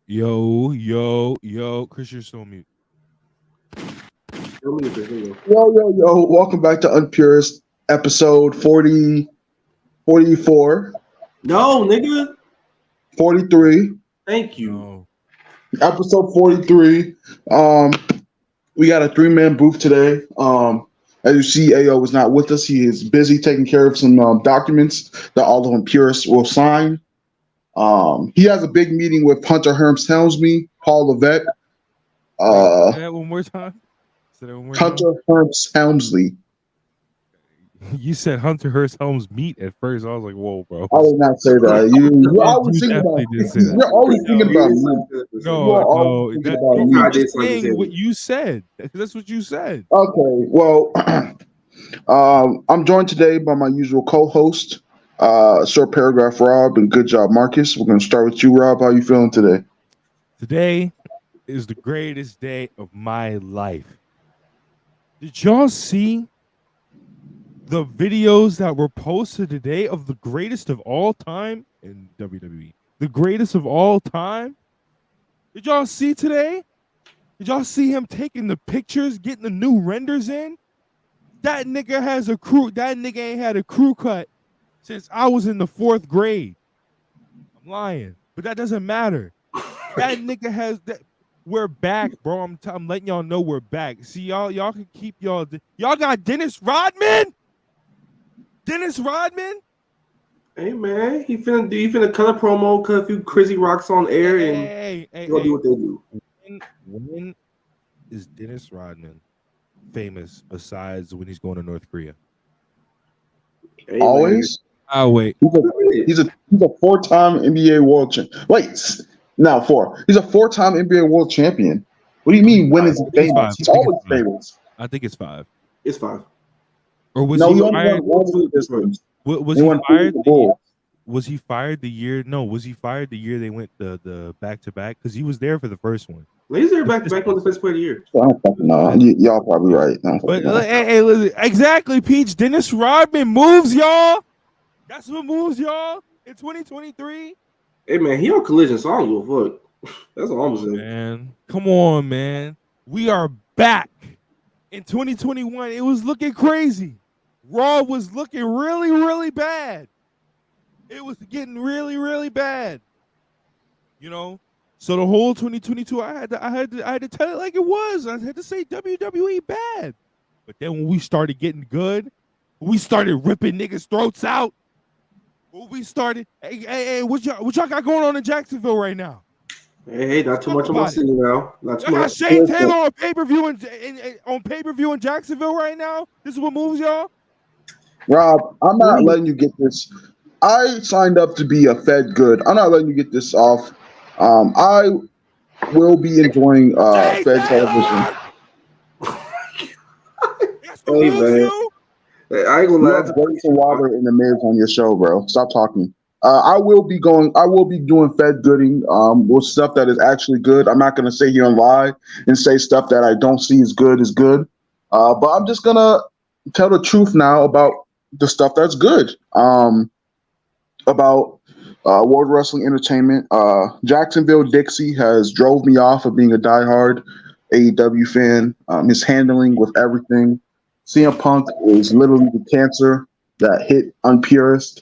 Yo, Chris, you're still on mute. Yo. Welcome back to UnPurists episode 44, No, nigga. 43. Thank you. No. Episode 43. We got a 3-man booth today. As you see, AO is not with us. He is busy taking care of some documents that all of UnPurists will sign. He has a big meeting with Hunter Helmsley, Paul Levesque. Say that one more time. Say that one more Hunter Helmsley. You said Hunter Hearst Helms meet at first. I was like, whoa, bro. I did not say that. You're always thinking about me. You're always thinking about me. No. I I'm did just saying what you said. That's what you said. Okay, well, I'm joined today by my usual co-host, Short Paragraph Rob, and Good Job Marcus. We're going to start with you, Rob. How you feeling today? Today is the greatest day of my life. Did y'all see the videos that were posted today of the greatest of all time in WWE? The greatest of all time? Did y'all see today? Did y'all see him taking the pictures, getting the new renders in? That nigga has a crew. That nigga ain't had a crew cut since I was in the 4th grade. I'm lying, but that doesn't matter. That nigga has that. We're back, bro. I'm letting y'all know we're back. See, y'all can keep y'all got Dennis Rodman? Dennis Rodman? Hey man, he finna cut a promo, cut a few crazy rocks on air, and they'll do what they do. When is Dennis Rodman famous besides when he's going to North Korea? Hey, Always. I'll wait. He's a 4-time NBA world champion. He's a 4-time NBA world champion. What do you mean? When is he famous? He's always famous. I think it's 5. It's 5. Or was No, he he only fired? won one distance. Was He he won fired? the Bulls. Was he fired the year? No, was he fired the year they went the back to back? Because he was there for the first one. Laser back on the first player of the year. I don't fucking know. Y'all probably right. But hey, listen, exactly, Peach. Dennis Rodman moves, y'all. That's what moves, y'all, in 2023. Hey man, he on Collision, so I don't give a fuck. That's all I'm saying. Man, come on, man. We are back in 2021. It was looking crazy. Raw was looking really, really bad. It was getting really, really bad. You know, so the whole 2022, I had to tell it like it was. I had to say WWE bad. But then when we started getting good, we started ripping niggas' throats out. When we started, hey, what y'all got going on in Jacksonville right now? Hey, not too much on my city now. Not too Y'all got much. Shane Taylor on pay-per-view in Jacksonville right now. This is what moves y'all. Rob, I'm not letting you get this. I signed up to be a Fed good. I'm not letting you get this off. I will be enjoying Fed television. Hey man, I ain't gonna lie. Drink some water in the mids on your show, bro. Stop talking. I will be doing Fed gooding with stuff that is actually good. I'm not gonna sit here and lie and say stuff that I don't see as good is good. But I'm just gonna tell the truth now about the stuff that's good. About World Wrestling Entertainment. Jacksonville Dixie has drove me off of being a diehard AEW fan. His handling with everything. CM Punk is literally the cancer that hit UnPurists.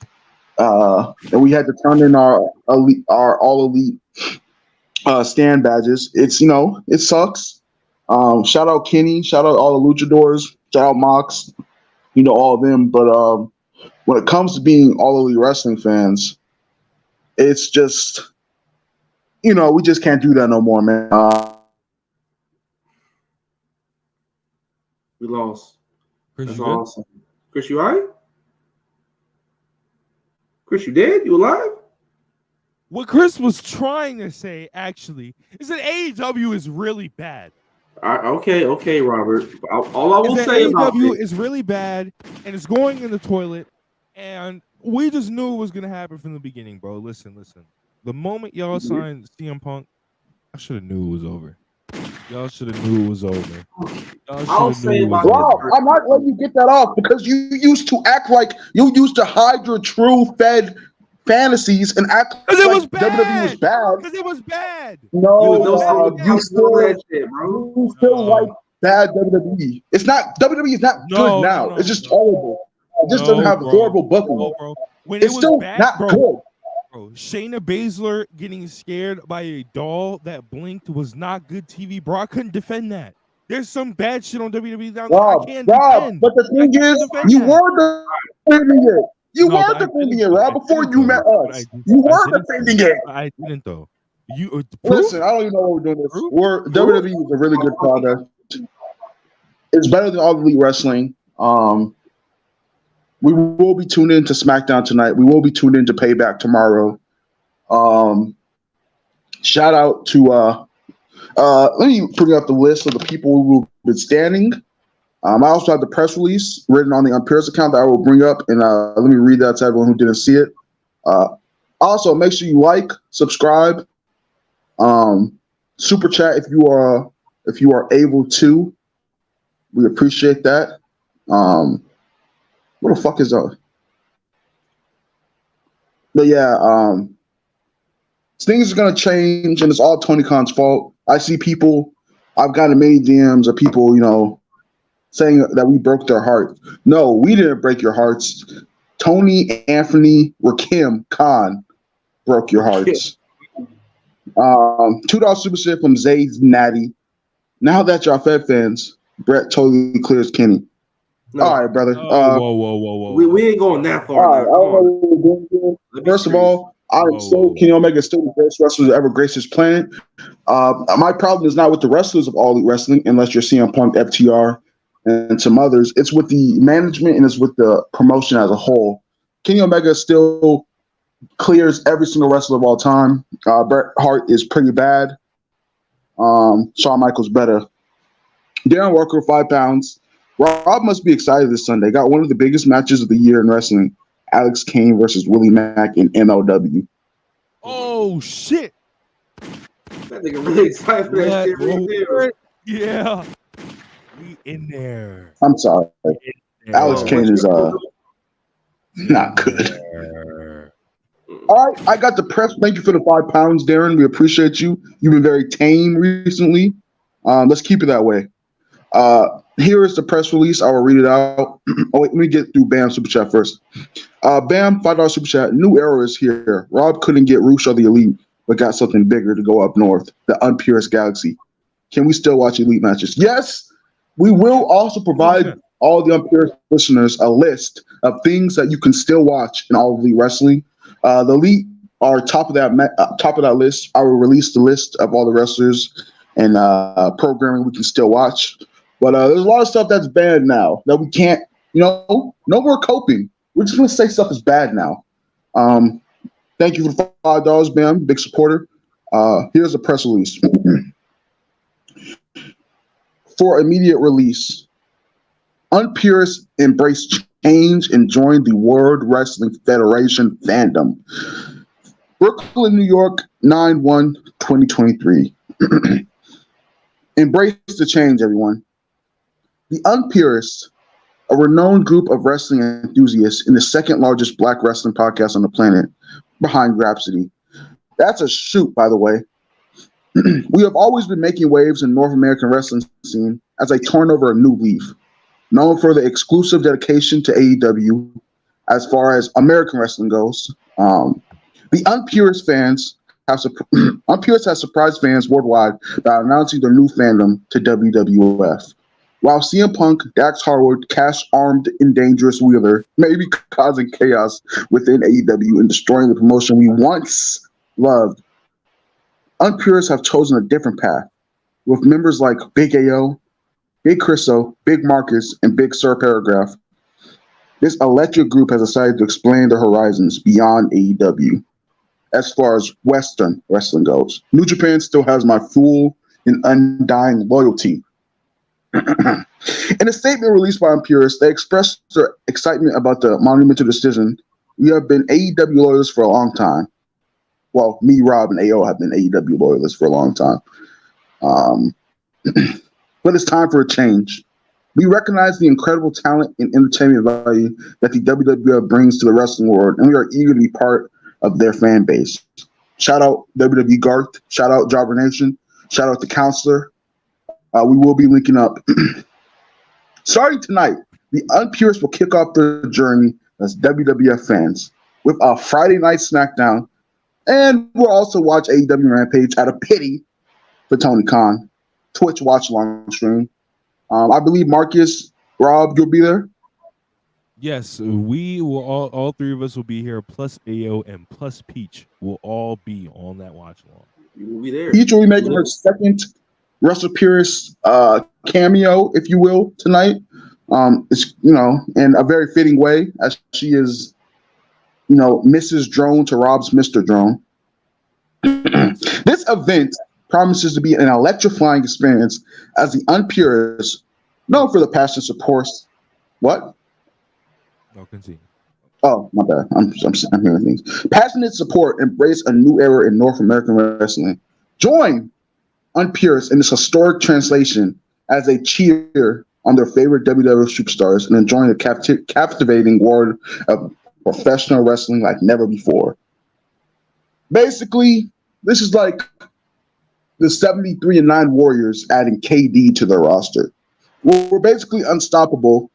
And we had to turn in our all elite stand badges. It sucks. Shout out Kenny, shout out all the luchadors, shout out Mox, all of them. But when it comes to being all elite wrestling fans, it's just, we just can't do that no more, man. We lost. Chris, That's you awesome. Chris, you alright? Chris, you dead? You alive? What Chris was trying to say, actually, is that AEW is really bad. Okay, Robert. All I will say about AEW is really bad, and it's going in the toilet, and we just knew it was going to happen from the beginning, bro. Listen. The moment y'all signed CM Punk, I should have knew it was over. Y'all should have knew it was over. Wow, I'm not letting you get that off because you used to act like you used to hide your true Fed fantasies and act Because it like was WWE was bad. bad. Because it was bad. No, you still that shit, bro. you still like bad WWE. It's not WWE is not good now. It's just horrible. It just doesn't have horrible booking. No, bro. When It's it was still bad, not bro. good. Bro, Shayna Baszler getting scared by a doll that blinked was not good TV, bro. I couldn't defend that. There's some bad shit on WWE down there. I can't defend. But the thing is, you were defending it. You were defending it, Rob, before you met us. You were defending it. I didn't, though. You listen, I don't even know what we're doing this. WWE is a really good product. It's better than All Elite Wrestling. We will be tuned in to SmackDown tonight. We will be tuned in to Payback tomorrow. Shout out to let me bring up the list of the people who will be standing. I also have the press release written on the UnPurists account that I will bring up, and let me read that to everyone who didn't see it. Also, make sure you like, subscribe, super chat if you are able to. We appreciate that. What the fuck is that? But yeah, things are gonna change, and it's all Tony Khan's fault. I see people. I've gotten many DMs of people, saying that we broke their heart. No, we didn't break your hearts. Tony, Anthony, Rakim, Khan broke your hearts. $2 super shit from Zay's Natty. Now that y'all Fed fans, Brett totally clears Kenny. No. All right, brother. Whoa. We ain't going that far. All right, I don't know what we're doing. First of all, I'm so Kenny Omega is still the best wrestler to ever grace this planet. My problem is not with the wrestlers of All Elite Wrestling, unless you're CM Punk, FTR, and some others. It's with the management and it's with the promotion as a whole. Kenny Omega still clears every single wrestler of all time. Bret Hart is pretty bad. Shawn Michaels better. Darren Walker, 5 pounds. Rob must be excited this Sunday. Got one of the biggest matches of the year in wrestling. Alex Kane versus Willie Mack in MLW. Oh, shit. That nigga really excited for that shit right there. Yeah. We in there. I'm sorry. Alex Kane is not good. All right, I got the press. Thank you for the 5 pounds, Darren. We appreciate you. You've been very tame recently. Let's keep it that way. Here is the press release. I will read it out. Oh, wait, let me get through Bam Super Chat first. Bam, $5 Super Chat. New era is here. Rob couldn't get Roosh or the Elite, but got something bigger to go up north. The UnPurists Galaxy. Can we still watch Elite matches? Yes. We will also provide all the UnPurists listeners a list of things that you can still watch in All Elite Wrestling. The Elite are top of that list. I will release the list of all the wrestlers and programming we can still watch. But there's a lot of stuff that's banned now that we can't, no more coping. We're just going to say stuff is bad now. Thank you for the $5, Bam. Big supporter. Here's a press release. For immediate release, UnPurists embrace change and join the World Wrestling Federation fandom. Brooklyn, New York, 9/1/2023. Embrace the change, everyone. The UnPurists, a renowned group of wrestling enthusiasts and the second largest black wrestling podcast on the planet, behind Rhapsody. That's a shoot, by the way. We have always been making waves in North American wrestling scene as they turn over a new leaf. Known for the exclusive dedication to AEW as far as American wrestling goes. The UnPurists UnPurists has surprised fans worldwide by announcing their new fandom to WWF. While CM Punk, Dax Harwood, Cash Armed and Dangerous Wheeler may be causing chaos within AEW and destroying the promotion we once loved, UnPurists have chosen a different path, with members like Big AO, Big Chriso, Big Marcus, and Big Sir Paragraph. This electric group has decided to expand their horizons beyond AEW. As far as Western wrestling goes, New Japan still has my full and undying loyalty. In a statement released by UnPurists, they expressed their excitement about the monumental decision. We have been AEW loyalists for a long time. Well, me, Rob, and AO have been AEW loyalists for a long time. But it's time for a change. We recognize the incredible talent and entertainment value that the WWF brings to the wrestling world, and we are eager to be part of their fan base. Shout out WWE Garth. Shout out Jobber Nation. Shout out the Counselor. We will be linking up. Starting tonight, the UnPurists will kick off their journey as WWF fans with a Friday night SmackDown, and we'll also watch AEW Rampage out of pity for Tony Khan. Twitch watch along stream. I believe Marcus, Rob, you'll be there. Yes, we will all three of us will be here, plus AO and plus Peach will all be on that watch along. You will be there. Peach will be making her second WrestlePurist cameo, if you will, tonight. It's in a very fitting way, as she is, Mrs. Drone to Rob's Mr. Drone. This event promises to be an electrifying experience as the UnPurists, known for the passion support. What? No, continue. Oh, my bad. I'm hearing things. Passionate support embrace a new era in North American wrestling. Join UnPurists in this historic translation as they cheer on their favorite WWE superstars and enjoying the captivating world of professional wrestling like never before. Basically, this is like the 73-9 Warriors adding KD to their roster. We're basically unstoppable.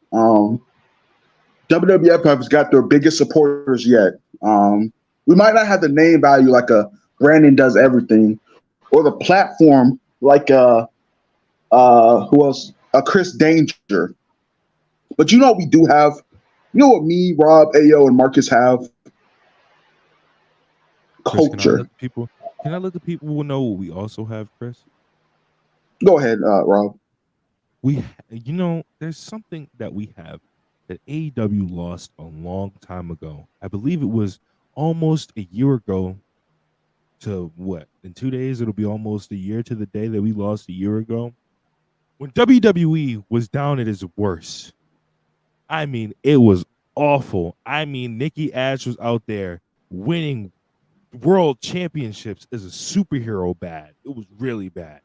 WWF has got their biggest supporters yet. We might not have the name value like a Brandon Does Everything, or the platform like who else? A Chris Danger. But you know what we do have? You know what me, Rob, Ayo, and Marcus have? Culture. Chris, can I let the people know what we also have, Chris? Go ahead, Rob. There's something that we have that AEW lost a long time ago. I believe it was almost a year ago to what? In 2 days, it'll be almost a year to the day that we lost a year ago. When WWE was down at its worst, I mean, it was awful. I mean, Nikki Ash was out there winning world championships as a superhero bad. It was really bad.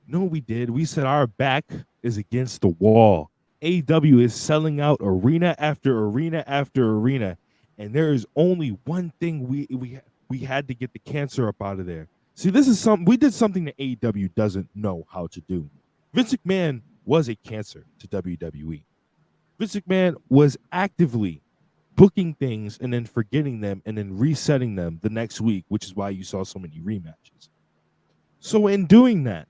You know what we did? We said our back is against the wall. AEW is selling out arena after arena after arena, and there is only one thing we had to get the cancer up out of there. See, this is we did something that AEW doesn't know how to do. Vince McMahon was a cancer to WWE. Vince McMahon was actively booking things and then forgetting them and then resetting them the next week, which is why you saw so many rematches. So in doing that,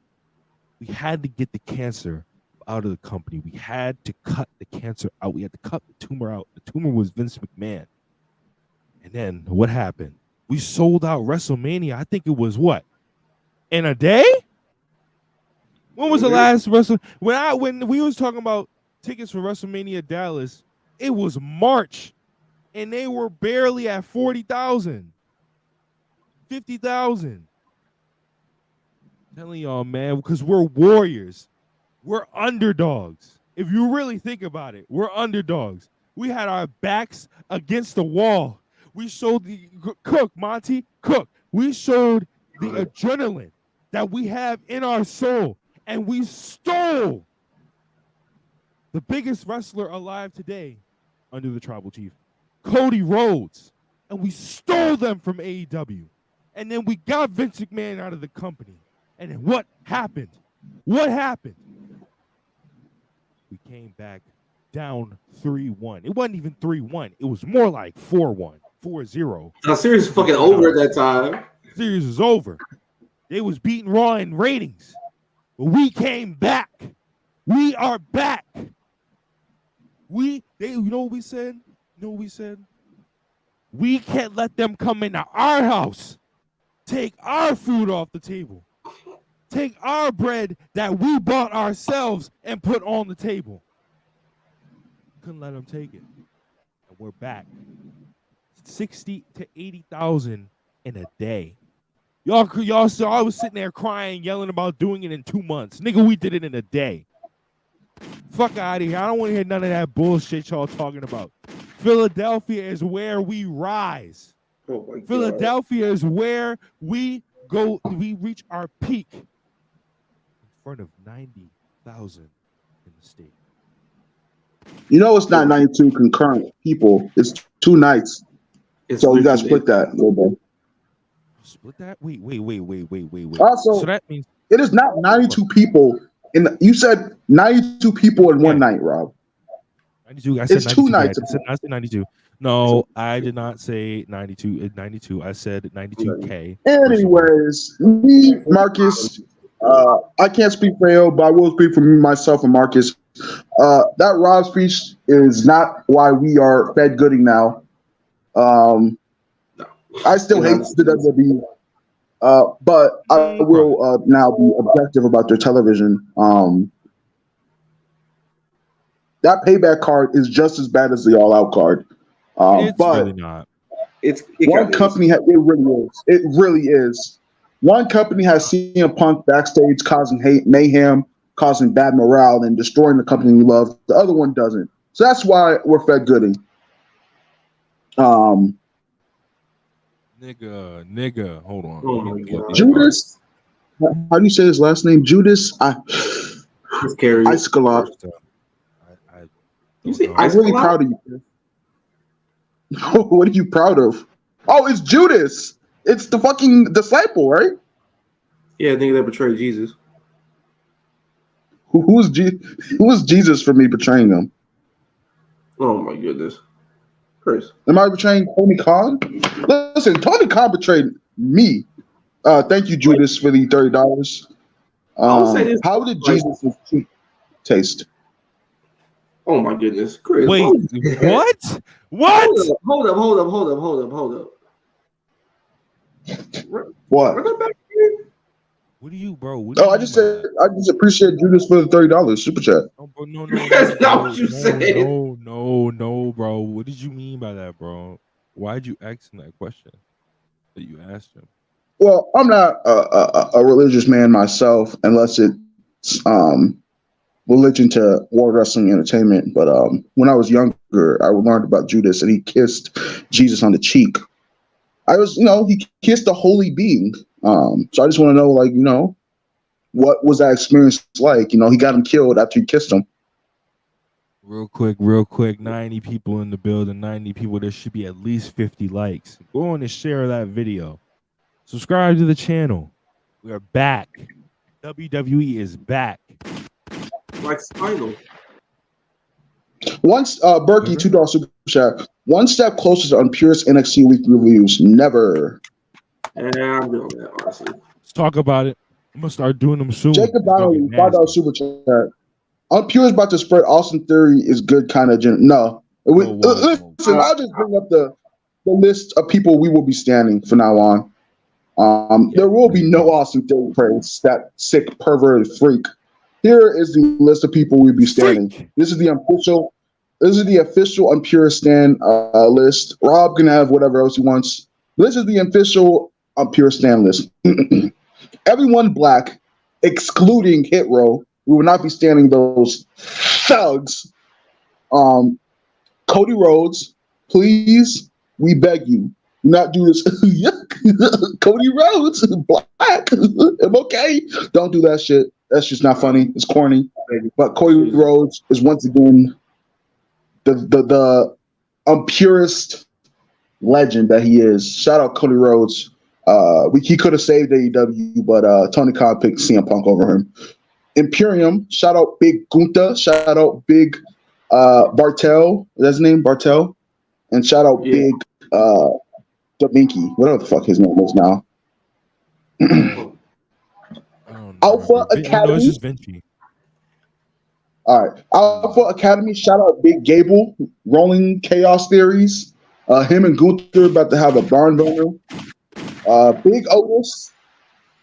we had to get the cancer out of the company. We had to cut the cancer out. We had to cut the tumor out. The tumor was Vince McMahon. And then what happened? We sold out WrestleMania. I think it was what? In a day? When was the last when we was talking about tickets for WrestleMania Dallas, it was March. And they were barely at 40,000. 50,000. Telling y'all, man, because we're warriors. We're underdogs. If you really think about it, we're underdogs. We had our backs against the wall. We showed Cook. We showed the adrenaline that we have in our soul, and we stole the biggest wrestler alive today under the tribal chief, Cody Rhodes, and we stole them from AEW. And then we got Vince McMahon out of the company. And then what happened? What happened? We came back down 3-1. It wasn't even 3-1. It was more like 4-1, 4-0. The series was fucking over at that time. The series is over. They was beating Raw in ratings. But we came back. We are back. You know what we said? We can't let them come into our house, take our food off the table, take our bread that we bought ourselves and put on the table. Couldn't let them take it. And we're back. 60 to 80,000 in a day. Y'all saw I was sitting there crying, yelling about doing it in 2 months. Nigga, we did it in a day. Fuck out of here. I don't want to hear none of that bullshit y'all talking about. Philadelphia is where we rise. Oh my God. Philadelphia is where we go. We reach our peak in front of 90,000 in the state. You know it's not 92 concurrent people. It's 2 nights. So you guys split that a little bit. Split that? Wait. Also, so that means it is not 92 people. You said 92 people in one night, Rob. 92. I said it's 92. 2 nights. I said 92. No, I did not say 92. 92. I said 92K. Anyways, me, Marcus, I can't speak for Hale, but I will speak for me, myself, and Marcus. That Rob speech is not why we are fed gooding now. I still hate the WWE, but I will now be objective about their television. That Payback card is just as bad as the All Out card. It's but really not. One company, it really is. It really is. One company has CM Punk backstage causing hate, mayhem, causing bad morale, and destroying the company we love. The other one doesn't. So that's why we're fed gooding. Nigga, hold on. Oh my God. Judas. How do you say his last name? Judas. Iscalot. You say I'm really proud of you. What are you proud of? Oh, it's Judas. It's the fucking disciple, right? Yeah, I think that betrayed Jesus. Who's Jesus for me betraying him? Oh my goodness. Chris. Am I betraying Tony Khan? Listen, Tony Khan betrayed me. Thank you, Judas, for the $30. How did Jesus' cheek taste? Oh my goodness, Chris. Wait, what? What? Hold up. What? What do you, bro? I just said I just appreciate Judas for the $30 super chat. Oh, bro, no, That's not what you said. No, bro. What did you mean by that, bro? Why'd you ask him that question that you asked him? Well, I'm not a religious man myself, unless it's religion to World Wrestling Entertainment. But when I was younger, I learned about Judas, and he kissed Jesus on the cheek. He kissed a holy being. So I just want to know, what was that experience like? He got him killed after he kissed him. Real quick. 90 people in the building. 90 people. There should be at least 50 likes. Go on and share that video. Subscribe to the channel. We are back. WWE is back. Like Spinal. Once Berkey $2 super chat. One step closer to UnPurists NXT weekly reviews. Never. Yeah, I'm doing that, honestly. Let's talk about it. I'm gonna start doing them soon. Jacob Donnelly, $5 super chat. UnPurists about to spread Austin Theory is good kind of no. Listen, I'll just bring up the list of people we will be standing from now on. There will be no Austin Theory praise, that sick perverted freak. Here is the list of people we'll be standing. This is the official UnPurist stand list. Rob can have whatever else he wants. This is the official UnPurist stand list. Everyone black, excluding Hit Row. We will not be standing those thugs. Cody Rhodes, please, we beg you, do not do this. Cody Rhodes, black. I'm okay. Don't do that shit. That's just not funny. It's corny. But Cody Rhodes is once again the UnPurist legend that he is. Shout out Cody Rhodes. He could have saved AEW, but Tony Khan picked CM Punk over him. Imperium, shout out Big Gunther, shout out Big Bartel, is that his name? Bartel? And shout out Big Dominky, whatever the fuck his name is now. Alpha Academy. All right. Alpha Academy, shout out Big Gable, Rolling Chaos Theories. Him and Gunther about to have a barn burner. Big Otis.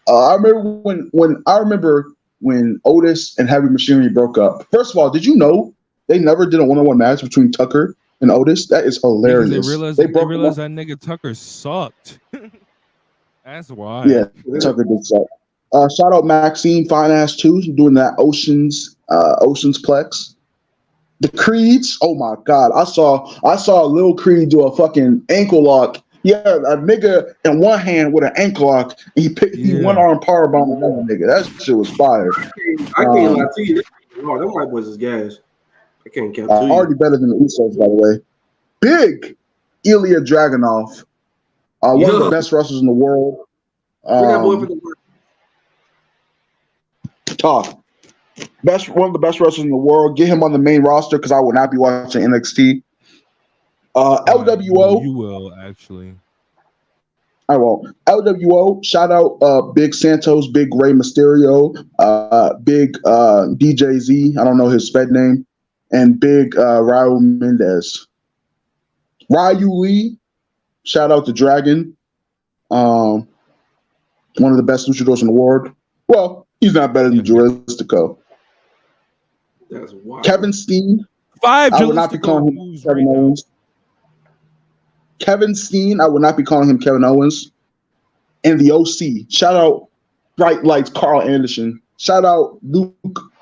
I remember when Otis and Heavy Machinery broke up. First of all, did you know they never did a one-on-one match between Tucker and Otis? That is hilarious. They realized that nigga Tucker sucked. That's why. Yeah, Tucker did suck. Shout out Maxine Fine Ass 2 doing that Oceans Plex. The Creeds. Oh my God, I saw Lil Creed do a fucking ankle lock. Yeah, a nigga in one hand with an ankle lock. He one arm power bomb another nigga. That shit was fire. I can't lie to you. Them white boys is gas. I can't count to you. Already better than the Usos, by the way. Big Ilya Dragunov, one of the best wrestlers in the world. Bring that boy for the work. Talk. One of the best wrestlers in the world. Get him on the main roster because I will not be watching NXT. LWO. You will actually. I won't. LWO. Shout out Big Santos, Big Rey Mysterio, Big DJ Z. I don't know his Fed name, and Big Raul Mendez. Ryu Lee. Shout out to Dragon. One of the best luchadors in the world. Well, he's not better than Juristico. That's wild. Kevin Steen. I would not be calling him Kevin Owens. Kevin Steen. I would not be calling him Kevin Owens. And the OC. Shout out Bright Lights Carl Anderson. Shout out Luke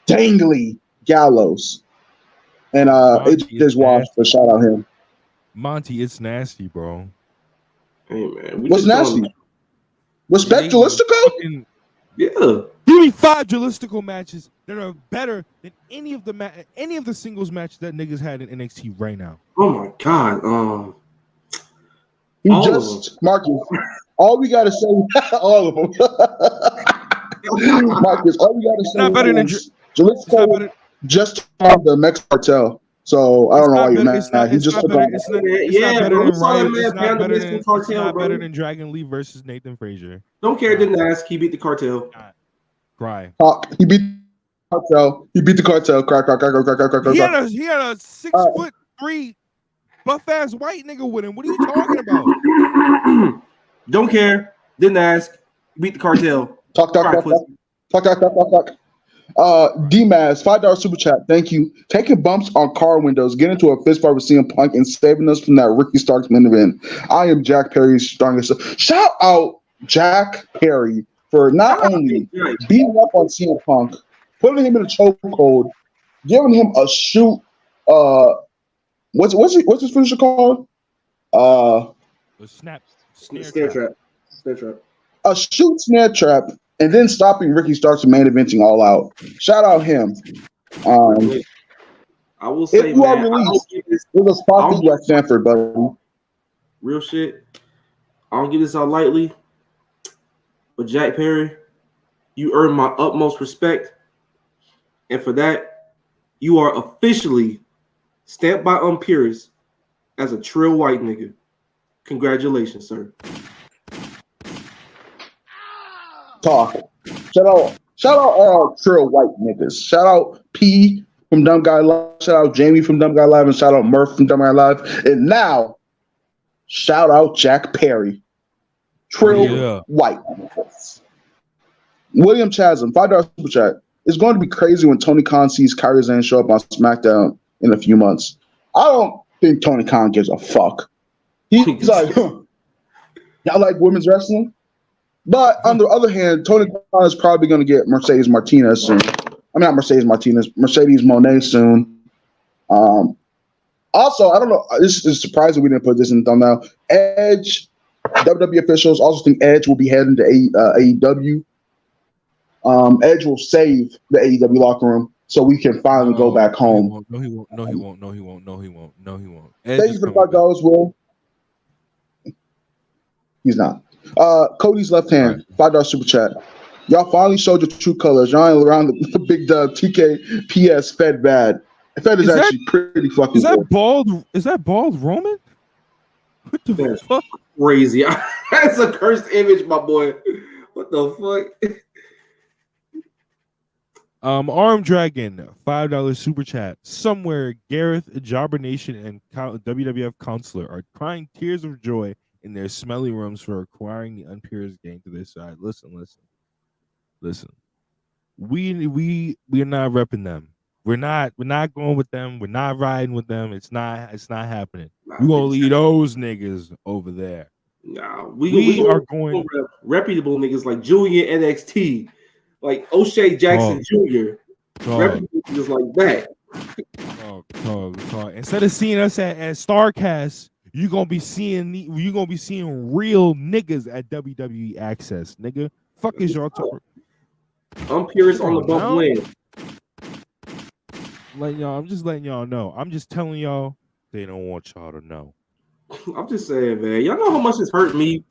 Dangly Gallows. And AJ's Wash, so shout out him. Monty, it's nasty, bro. Hey man, what's nasty? Respect Jalistico? Yeah. Give me 5 Jalistico matches that are better than any of the singles matches that niggas had in NXT right now. Oh my god. Marcus. All we gotta say, all of them. Marcus, all we gotta say, not better than Jalistico just on the Mex Cartel. So I don't know why you're mad. It's not better than Dragon Lee versus Nathan Frazier. Don't care, didn't ask. He beat the cartel. Cry. He beat the cartel. He beat the cartel. Cry. He had a 6'3" buff ass white nigga with him. What are you talking about? Don't care. Didn't ask. Beat the cartel. Talk. D-Maz, $5 super chat. Thank you. Taking bumps on car windows, get into a fist fight with CM Punk, and saving us from that Ricky Starks main event. I am Jack Perry's strongest. Shout out Jack Perry for not only beating up on CM Punk, putting him in a chokehold, giving him a shoot. What's his finisher called? Snare trap. A shoot snare trap. And then stopping Ricky Starks from main eventing All Out. Shout out him. I will say, if you are released, there's a spot for you at Stanford, buddy. Real shit. I don't get this out lightly, but Jack Perry, you earn my utmost respect, and for that, you are officially stamped by UnPurists as a trill white nigga. Congratulations, sir. Talk. Shout out all trill white niggas. Shout out P from Dumb Guy Live. Shout out Jamie from Dumb Guy Live, and shout out Murph from Dumb Guy Live. And now, shout out Jack Perry. Trill white niggas. William Chasm, $5 super chat. It's going to be crazy when Tony Khan sees Kairi Sane show up on SmackDown in a few months. I don't think Tony Khan gives a fuck. He's like, y'all like women's wrestling? But on the other hand, Tony Khan is probably going to get Mercedes Martinez soon. I mean, not Mercedes Martinez, Mercedes Moné soon. Also, I don't know. This is surprising we didn't put this in the thumbnail. Edge, WWE officials also think Edge will be heading to AEW. Edge will save the AEW locker room so we can finally go back home. No, he won't. Thank you for the $5, Will. He's not. Cody's left hand, $5 super chat. Y'all finally showed your true colors. Y'all ain't around the big dub. TK PS Fed bad. Fed is actually pretty fucking. Is that bald? Is that bald Roman? What the fuck? Crazy. That's a cursed image, my boy. What the fuck? Arm Dragon, $5 super chat. Somewhere Gareth, Jobber Nation, and WWF counselor are crying tears of joy in their smelly rooms for acquiring the UnPurists gang to their side. Listen. We're not repping them. We're not going with them. We're not riding with them. It's not happening. We're gonna leave those niggas over there. Nah, we are going reputable niggas like Junior NXT, like O'Shea Jackson Jr. Reputable niggas like that. Instead of seeing us at Starcast, you're gonna be seeing real niggas at WWE Access, nigga. Fuck is y'all talking? UnPurists on the bump land. I'm just letting y'all know. I'm just telling y'all They don't want y'all to know. I'm just saying, man. Y'all know how much this hurt me.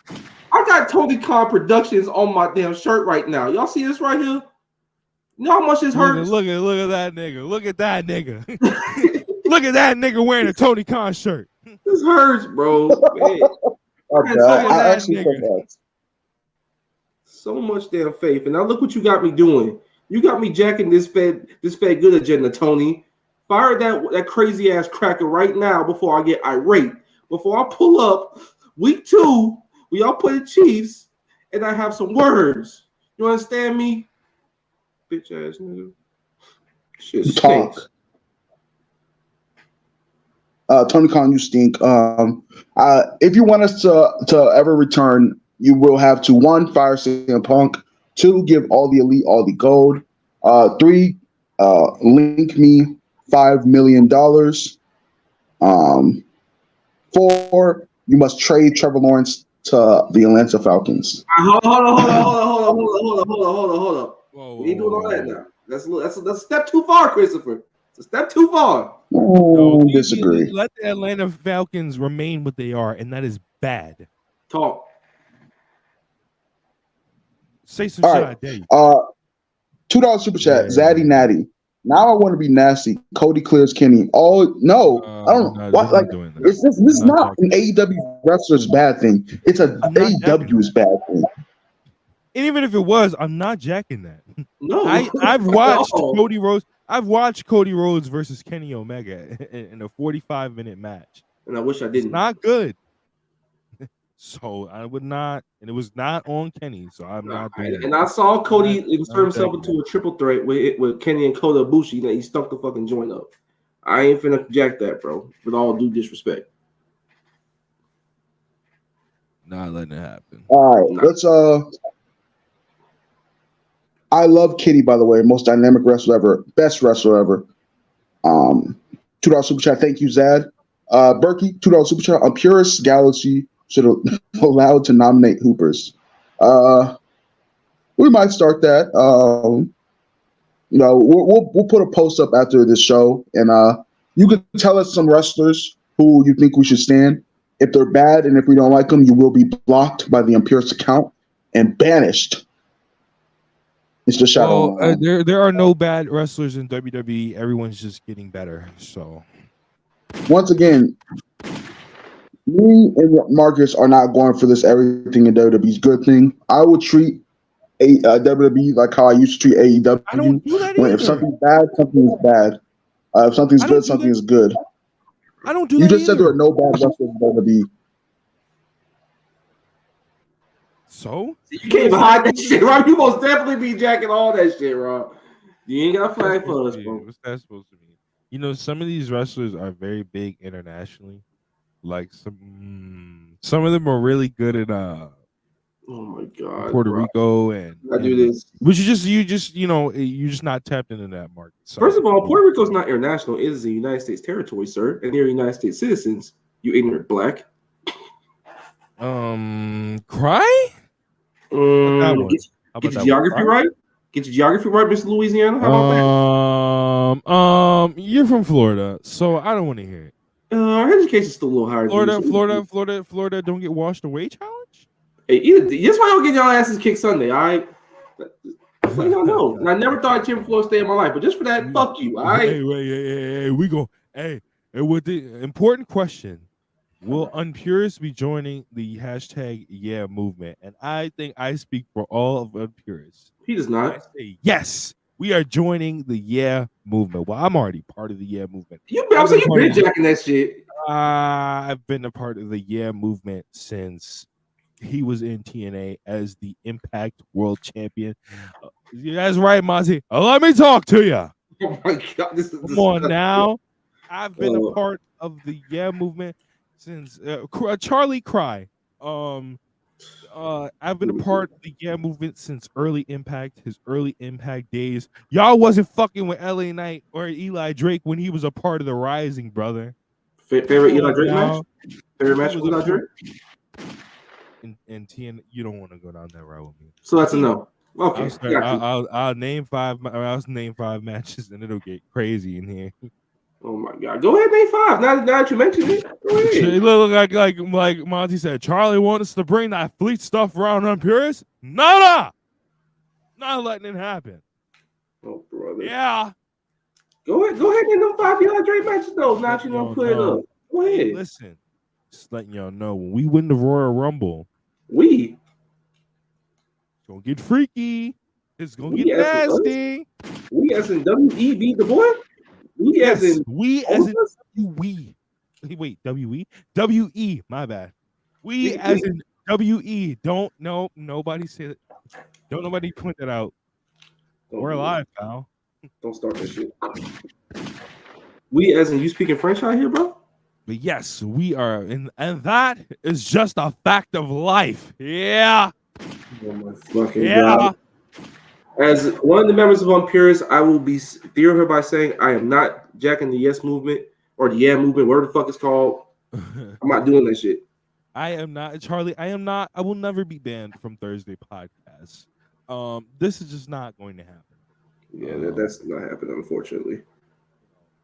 I got Tony Khan Productions on my damn shirt right now. Y'all see this right here? You know how much this hurts? Look at that nigga. Look at that nigga. Look at that nigga wearing a Tony Khan shirt. This hurts, bro. Man. Okay, I actually think that. So much damn faith. And now look what you got me doing. You got me jacking this Fed good agenda, Tony. Fire that crazy ass cracker right now before I get irate. Before I pull up week 2, we all play the Chiefs, and I have some words. You understand me? Bitch ass nigga. Shit stinks. Tony Khan, you stink. If you want us to ever return, you will have to 1, fire CM Punk, 2, give all the elite all the gold, 3, link me $5 million, 4, you must trade Trevor Lawrence to the Atlanta Falcons. Hold on. We ain't doing all that now. That's a step too far, Christopher. It's a step too far. No, disagree. Let the Atlanta Falcons remain what they are, and that is bad. Talk. Say some shit. Right. $2 super chat, Zaddy Natty. Now I want to be nasty. Cody clears Kenny. Oh no, I don't know. What, like, this is not an AEW wrestler's bad thing. It's a AEW's bad thing. And even if it was, I'm not jacking that. No, I've watched Cody Rhodes. I've watched Cody Rhodes versus Kenny Omega in a 45-minute match. And I wish I didn't. It's not good. So I would not, and it was not on Kenny. So I'm not doing it. And I saw Cody insert himself into a triple threat with Kenny and Kota Ibushi that he stuck the fucking joint up. I ain't finna jack that, bro. With all due disrespect. Not letting it happen. All right, let's I love Kitty, by the way, most dynamic wrestler ever, best wrestler ever. $2 super chat, thank you, Zad. Berkey, $2 super chat. UnPurists Galaxy should have allowed to nominate Hoopers. We might start that. We'll put a post up after this show, and you can tell us some wrestlers who you think we should stand. If they're bad and if we don't like them, you will be blocked by the UnPurists account and banished. It's the shadow. There are no bad wrestlers in WWE. Everyone's just getting better. So once again, me and Marcus are not going for this everything in WWE's good thing. I would treat WWE like how I used to treat AEW. I don't do that either. If something's bad, something is bad. If something's good, something is good. I don't do that. You just either. Said there are no bad wrestlers in WWE. So you can't even hide that shit, Rob. You most definitely be jacking all that shit, Rob. You ain't got a flag for us, bro. What's that supposed to mean? You know, some of these wrestlers are very big internationally. Like some of them are really good at oh my god, Puerto Rico and I do this. But you're just not tapped into that market. So, first of all, Puerto Rico's not international. It is a United States territory, sir, and they're United States citizens. You ignorant black. Cry? Get your geography right. Get your geography right, Mr. Louisiana. How about that? You're from Florida, so I don't want to hear it. Our education's still a little higher. Florida, don't get washed away challenge. Hey, that's why y'all get y'all asses kicked Sunday. All right. Let y'all know. And I never thought Tim Florida stay in my life, but just for that, fuck you. All right. Hey, we go. Hey, with the important question. Will UnPurists be joining the #Yeah movement? And I think I speak for all of UnPurists. He does not. I say yes. We are joining the Yeah movement. Well, I'm already part of the Yeah movement. You've been jacking that shit. I've been a part of the Yeah movement since he was in TNA as the Impact World Champion. That's right, Mozzie. Let me talk to you. Oh my god! Come on now. I've been a part of the Yeah movement since Charlie Cry. I've been a part of the Yeah movement since his early Impact days. Y'all wasn't fucking with LA Knight or Eli Drake when he was a part of the Rising, brother. Favorite Eli Drake match? Favorite match with Eli Drake? And TN, you don't want to go down that route with me. So that's a no. Okay. I'll name 5. I'll name 5 matches, and it'll get crazy in here. Oh my God! Go ahead, name 5. Now that you mentioned it, go ahead. It look like Monty said. Charlie wants us to bring that fleet stuff around UnPurists. Nada. Not letting it happen. Oh brother. Yeah. Go ahead and them 5 DeAndre matches though. Now you don't put it up. Go ahead. Hey, listen, just letting y'all know when we win the Royal Rumble, We it's gonna get freaky. It's gonna get nasty. We as in WE beat the boy. We Yes, as in we as in we. Wait, WE? WE, my bad. We as in WE. Don't know. Nobody said it. Don't nobody point that out. We're alive, pal. Don't start that shit. We as in you speaking French out here, bro? But yes, we are, and that is just a fact of life. Yeah. Oh my fucking God. As one of the members of UnPurists, I will be here by saying I am not jacking the yes movement or the yeah movement, whatever the fuck it's called. I'm not doing that shit. I am not, Charlie. I am not. I will never be banned from Thursday podcasts. This is just not going to happen. Yeah, that's not happening, unfortunately.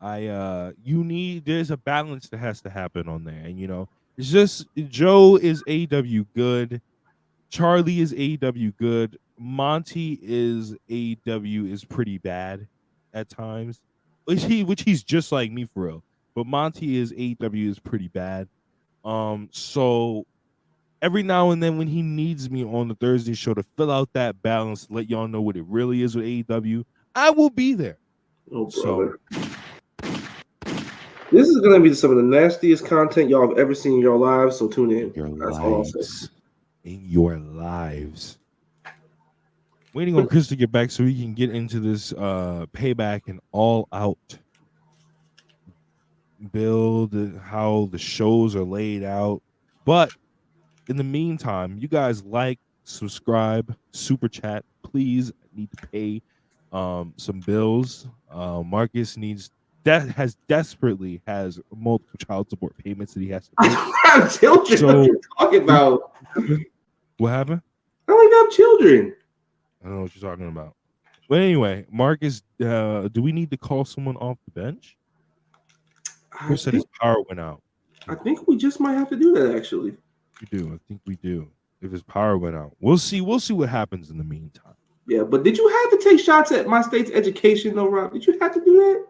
There's a balance that has to happen on there, and it's just Joe is AEW good, Charlie is AEW good, Monty is AEW is pretty bad at times, which he's just like me for real. But Monty is AEW is pretty bad. So every now and then when he needs me on the Thursday show to fill out that balance, let y'all know what it really is with AEW, I will be there. Oh, brother. This is going to be some of the nastiest content y'all have ever seen in your lives, so tune in. That's awesome. In your lives. Waiting on Chris to get back so we can get into this Payback and All Out build, how the shows are laid out. But in the meantime, you guys like, subscribe, super chat. Please, I need to pay some bills. Marcus desperately has multiple child support payments that he has to pay. I have children. So, what are you talking about? What happened? I don't even have children. I don't know what you're talking about. But anyway, Marcus, do we need to call someone off the bench? Who said his power went out? I think we just might have to do that, actually. We do. I think we do. If his power went out. We'll see what happens in the meantime. Yeah, but did you have to take shots at my state's education, though, Rob? Did you have to do that?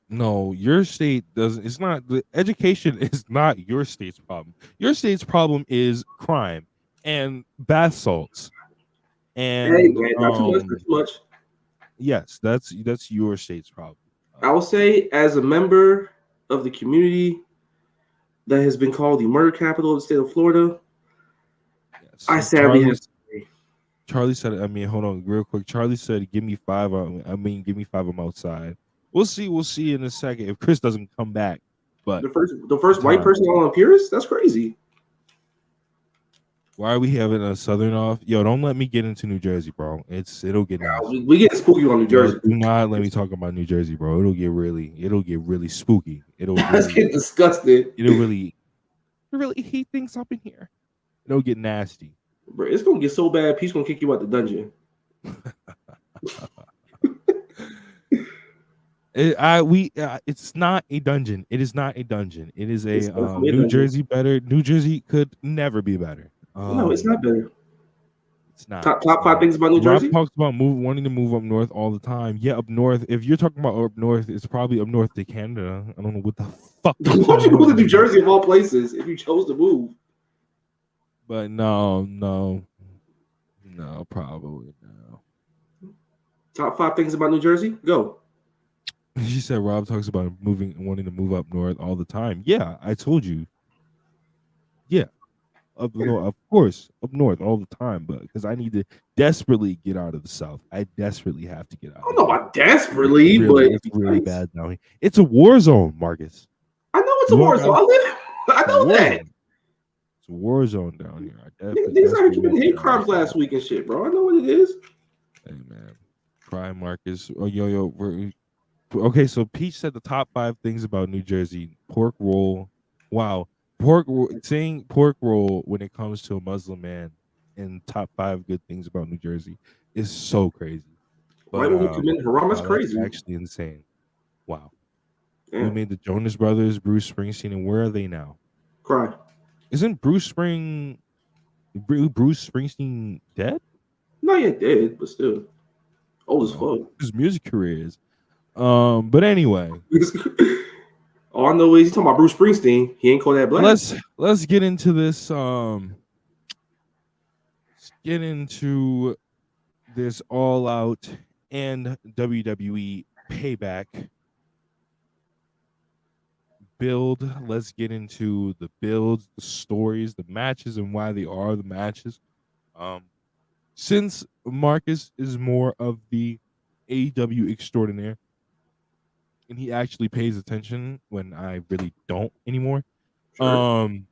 No, your state doesn't. It's not. The education is not your state's problem. Your state's problem is crime and bath salts. And not too much. Yes, that's your state's problem. I will say, as a member of the community that has been called the murder capital of the state of Florida, yes, I sadly have. Charlie said, hold on real quick. Charlie said, give me 5. Give me 5. I'm outside. We'll see in a second if Chris doesn't come back. But the first white person on UnPurists? That's crazy. Why are we having a Southern off? Yo, don't let me get into New Jersey, bro. It'll get nasty. We get spooky on New Jersey. Do not let me talk about New Jersey, bro. It'll get really spooky. It'll get disgusted. It'll really heat things up in here. It'll get nasty. Bro, it's gonna get so bad. Pete's gonna kick you out the dungeon. It's not a dungeon. It is not a dungeon. It is a New Jersey better. New Jersey could never be better. No, it's not better. It's not. Top 5 things about New Jersey. Rob talks about wanting to move up north all the time. Yeah, up north. If you're talking about up north, it's probably up north to Canada. I don't know what the fuck. Why don't you move to New Jersey of all places if you chose to move? But no, probably no. Top 5 things about New Jersey? Go. She said Rob talks about wanting to move up north all the time. Yeah, I told you. Yeah. Of course, up north all the time, but because I need to desperately get out of the South. I desperately have to get out. I don't know about desperately, but it's really bad down here. It's a war zone, Marcus. I know it's a war zone. I know that. It's a war zone down here. These are committing hate crimes last week and shit, bro. I know what it is. Hey man, cry, Marcus. Oh yo. Okay, so Peach said the top 5 things about New Jersey: pork roll. Wow, saying pork roll when it comes to a Muslim man, and top 5 good things about New Jersey is so crazy. But, why don't we commit haram? That's crazy. That's actually insane. Wow. We Damn. made the Jonas Brothers, Bruce Springsteen, and where are they now? Cry. Isn't Bruce Springsteen dead? Not yet dead, but still old as fuck. His music career is. But anyway, All I know is he's talking about Bruce Springsteen. He ain't called that black. let's get into this. Let's get into this All Out and WWE Payback build. Let's get into the builds, the stories, the matches, and why they are the matches. Since Marcus is more of the AEW extraordinaire, and he actually pays attention when I really don't anymore. Sure. I'm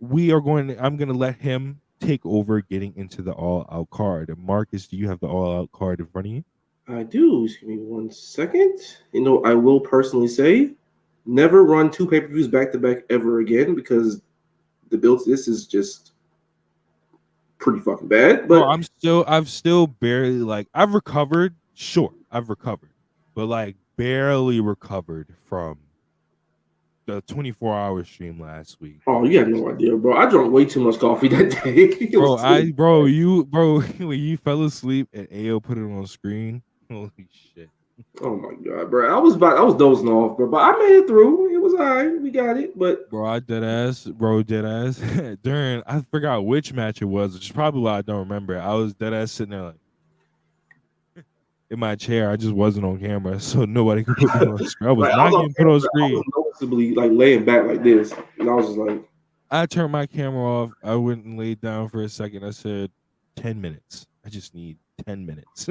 gonna let him take over getting into the All Out card. And Marcus, do you have the All Out card in front of you? I do. Just give me 1 second. You know, I will personally say, never run 2 pay-per-views back to back ever again, because the build to this is just pretty fucking bad. But I've still barely, like, I've recovered. Sure, I've recovered, but like barely recovered from the 24-hour stream last week. Oh, you have no idea, bro. I drank way too much coffee that day. When you fell asleep and AO put it on screen. Holy shit. Oh my god, bro. I was dozing off, bro. But I made it through. It was alright. We got it. But I dead ass. During, I forgot which match it was, which is probably why I don't remember. I was dead ass sitting there like in my chair. I just wasn't on camera, so nobody could put me on screen. I was not getting put on screen. I was noticeably like laying back like this, and I was just like, I turned my camera off. I went and laid down for a second. I said, 10 minutes. I just need 10 minutes.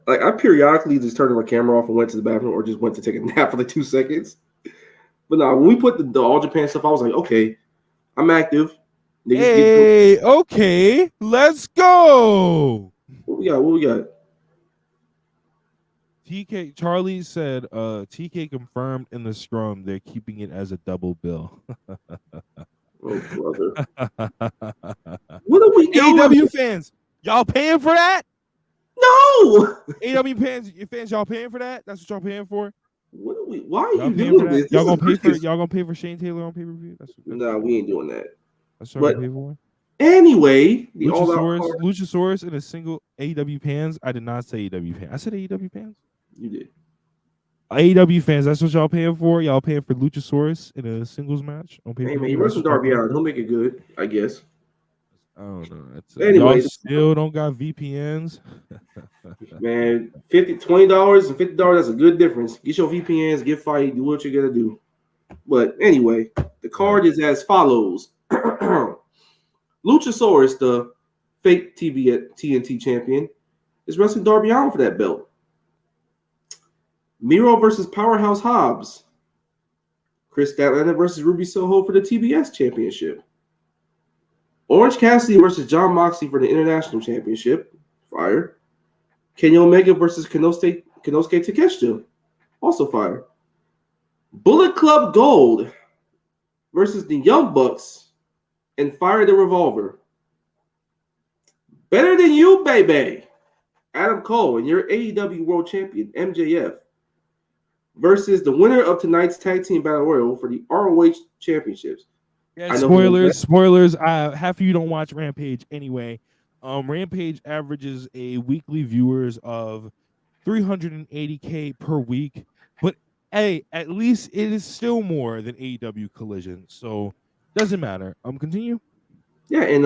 Like, I periodically just turned my camera off and went to the bathroom, or just went to take a nap for like 2 seconds. But now, when we put the All Japan stuff, I was like, okay, I'm active. Hey, okay, let's go. What we got? TK Charlie said, TK confirmed in the scrum they're keeping it as a double bill. Oh, brother. What are we doing? AEW fans, y'all paying for that? No. AEW fans, y'all paying for that? That's what y'all paying for? What are we? Why are y'all you doing this? Y'all gonna pay for Shane Taylor on pay-per-view? Nah, we ain't doing that. That's what I'm paying for. Anyway, the Luchasaurus in a single AEW fans. I did not say AEW fans. I said AEW fans. You did. AEW fans, that's what y'all paying for? Y'all paying for Luchasaurus in a singles match on pay-per-view? Hey man, you wrestle Darby Allin. He'll make it good, I guess. I don't know. Anyway, y'all still don't got VPNs. Man, $20 and $50, that's a good difference. Get your VPNs, get fight, do what you gotta do. But anyway, the card is as follows. Luchasaurus, the fake TNT champion, is wrestling Darby Allin for that belt. Miro versus Powerhouse Hobbs. Chris Statlander versus Ruby Soho for the TBS championship. Orange Cassidy versus John Moxley for the International Championship. Fire. Kenny Omega versus Konosuke Takeshita. Also fire. Bullet Club Gold versus the Young Bucks and Fire the Revolver. Better Than You, baby. Adam Cole and your AEW World Champion, MJF, versus the winner of tonight's Tag Team Battle Royal for the ROH Championships. Yeah, spoilers. Half of you don't watch Rampage anyway. Rampage averages a weekly viewers of 380K per week, but hey, at least it is still more than AEW Collision, so doesn't matter. Continue. Yeah, and